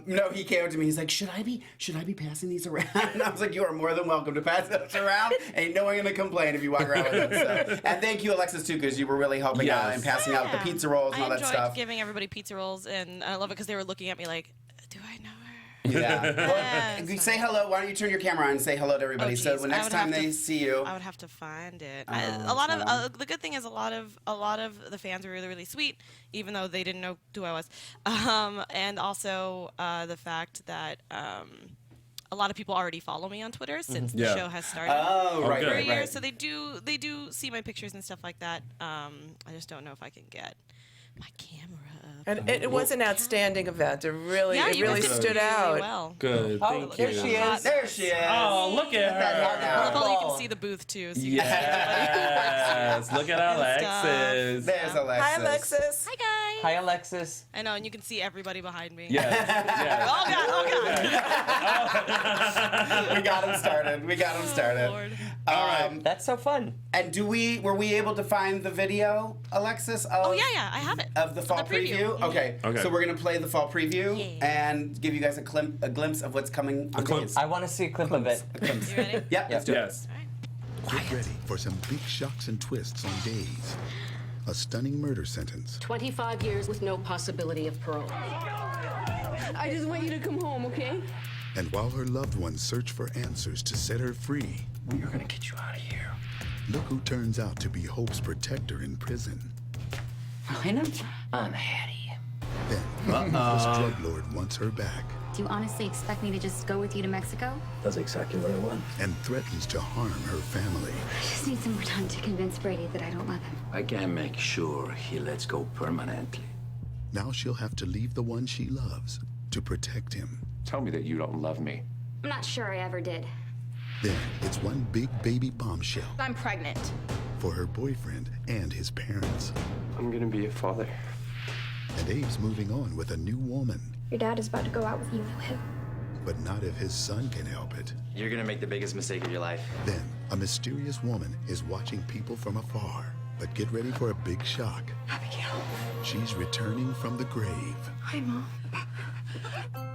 No, he came up to me. He's like, "Should I be passing these around?" And I was like, "You are more than welcome to pass those around. Ain't no one gonna complain if you walk around with them." So. And thank you, Alexis, too, because you were really helping out and passing out the pizza rolls and all that I stuff. enjoyed giving everybody pizza rolls, and I love it because they were looking at me like, do I know her? Yeah. Yeah, Well, say hello. Why don't you turn your camera on and say hello to everybody? Oh, so geez. when I next would time have they to- see you. I would have to find it. Oh, A lot of the good thing is a lot of the fans were really, really sweet, even though they didn't know who I was, and also the fact that a lot of people already follow me on Twitter since the show has started. Oh, right, for a right, year, right. so they do see my pictures and stuff like that. I just don't know if I can get my camera up. And it was an outstanding event. It really, Yeah, it you really guys did stood really out. well. Good. Oh, Thank there you. she is. There she is. Oh, look at her. I love how you can see the booth too. So you can see Yes. Look at Alexis. There's Alexis. Hi, Alexis. Hi guys. Hi, Alexis. I know, and you can see everybody behind me. Yes. Yes. Oh God! Oh God! We got him started. We got him started. Lord. All right. That's so fun. And were we able to find the video, Alexis? Of, Oh yeah, I have it. Of the fall preview? Okay. Okay. So we're gonna play the fall preview Yeah. and give you guys a glimpse of what's coming on days. I want to see a clip of it. A glimpse. You ready? Yep. Let's do it. Yes. Get ready for some big shocks and twists on Days. A stunning murder sentence. 25 years with no possibility of parole. I just want you to come home, okay? And while her loved ones search for answers to set her free, we are gonna get you out of here. Look who turns out to be Hope's protector in prison. Elena, I'm Hattie. Then, this drug lord wants her back Do you honestly expect me to just go with you to Mexico? That's exactly what I want. and threatens to harm her family. I just need some more time to convince Brady that I don't love him. I can make sure he lets go permanently. Now she'll have to leave the one she loves to protect him. Tell me that you don't love me. I'm not sure I ever did. Then it's one big baby bombshell I'm pregnant. for her boyfriend and his parents. I'm gonna be a father. And Abe's moving on with a new woman, Your dad is about to go out with you and him. but not if his son can help it. You're gonna make the biggest mistake of your life. Then a mysterious woman is watching people from afar. But get ready for a big shock. Abigail. She's returning from the grave. Hi, Mom.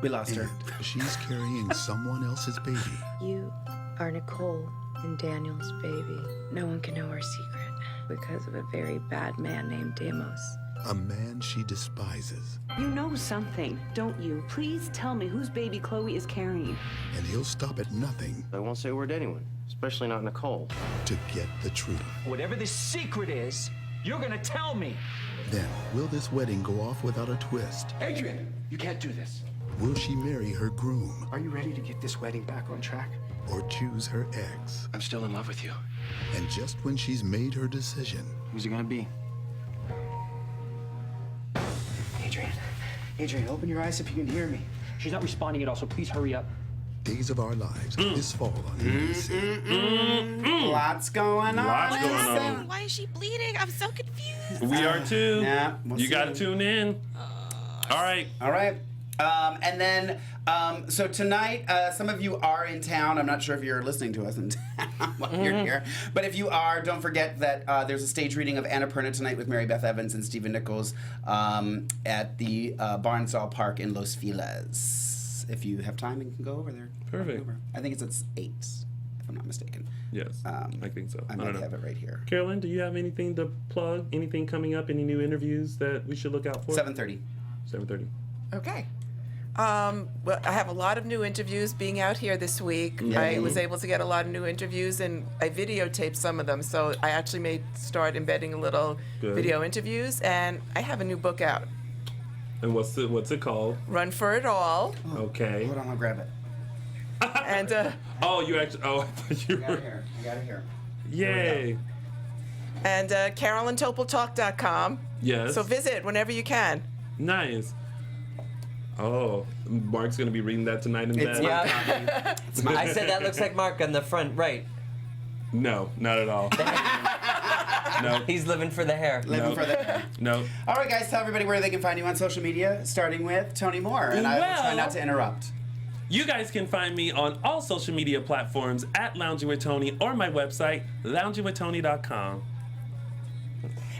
We lost her. And she's carrying someone else's baby. You are Nicole and Daniel's baby. No one can know our secret because of a very bad man named Demos. A man she despises. You know something, don't you? Please tell me whose baby Chloe is carrying. And he'll stop at nothing I won't say a word to anyone, especially not Nicole. to get the truth. Whatever this secret is, You're gonna tell me. Then, will this wedding go off without a twist? Adrian, you can't do this. Will she marry her groom? Are you ready to get this wedding back on track? Or choose her ex? I'm still in love with you. And just when she's made her decision... Who's it gonna be? Adrian, open your eyes if you can hear me. She's not responding at all, so please hurry up. Days of Our Lives this fall on NBC. Lots going on. Lots going on. Why is she bleeding? I'm so confused. We are too. Yeah, we'll you see. got to tune in. All right. All right. And then, so tonight, some of you are in town. I'm not sure if you're listening to us in town while you're here. But if you are, don't forget that there's a stage reading of Annapurna tonight with Mary Beth Evans and Stephen Nichols at the Barnsdall Park in Los Feliz. If you have time, you can go over there. Perfect. I think it's at 8, if I'm not mistaken. Yes, I think so. I might have it right here. Carolyn, do you have anything to plug? Anything coming up? Any new interviews that we should look out for? 7:30. 7:30. Okay. Well, I have a lot of new interviews being out here this week. Yay. I was able to get a lot of new interviews, and I videotaped some of them. So I actually may start embedding a little video interviews, and I have a new book out. And what's it called? Run for It All. Okay. Hold on, I'll grab it. And oh, you actually? Oh, I thought you were. I got it here. Yay. And CarolynTopolTalk.com. Yes. So visit whenever you can. Nice. Oh, Mark's gonna be reading that tonight in bed. Yeah. I said that looks like Mark on the front right. No, not at all. No. He's living for the hair. Living for the hair. No. All right, guys, tell everybody where they can find you on social media, starting with Tony Moore. And I will try not to interrupt. You guys can find me on all social media platforms at Lounging with Tony or my website, loungingwithtony.com.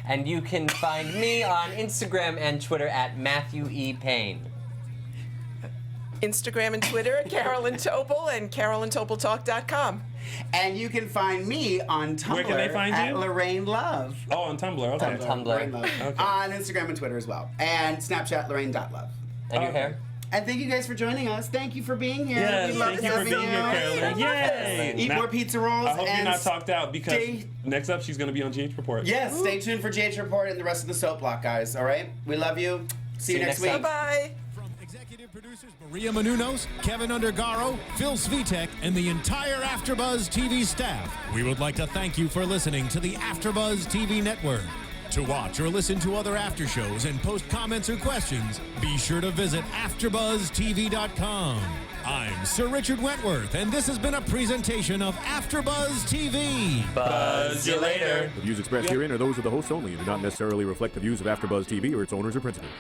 And you can find me on Instagram and Twitter at Matthew E. Paine. Instagram and Twitter, Carolyn Topol, and CarolynTopolTalk.com. And you can find me on Tumblr Where can they find at you? Lorraine Love. Oh, on Tumblr, okay. Lorraine Love. Okay. On Instagram and Twitter as well. And Snapchat, Lorraine.love. And your hair? And thank you guys for joining us. Thank you for being here. Yes, We love thank you for having being here, Carolyn. Yay! Eat more pizza rolls. I hope you're and not talked out because next up she's going to be on GH Report. Yes, stay tuned for GH Report and the rest of the Soap Block, guys. All right? We love you. See you next week. Bye-bye. Producers Maria Menounos, Kevin Undergaro, Phil Svitek, and the entire AfterBuzz TV staff, we would like to thank you for listening to the AfterBuzz TV network. To watch or listen to other after shows and post comments or questions, be sure to visit AfterBuzzTV.com. I'm Sir Richard Wentworth, and this has been a presentation of AfterBuzz TV. Buzz you later. The views expressed herein are those of the hosts only and do not necessarily reflect the views of AfterBuzz TV or its owners or principals.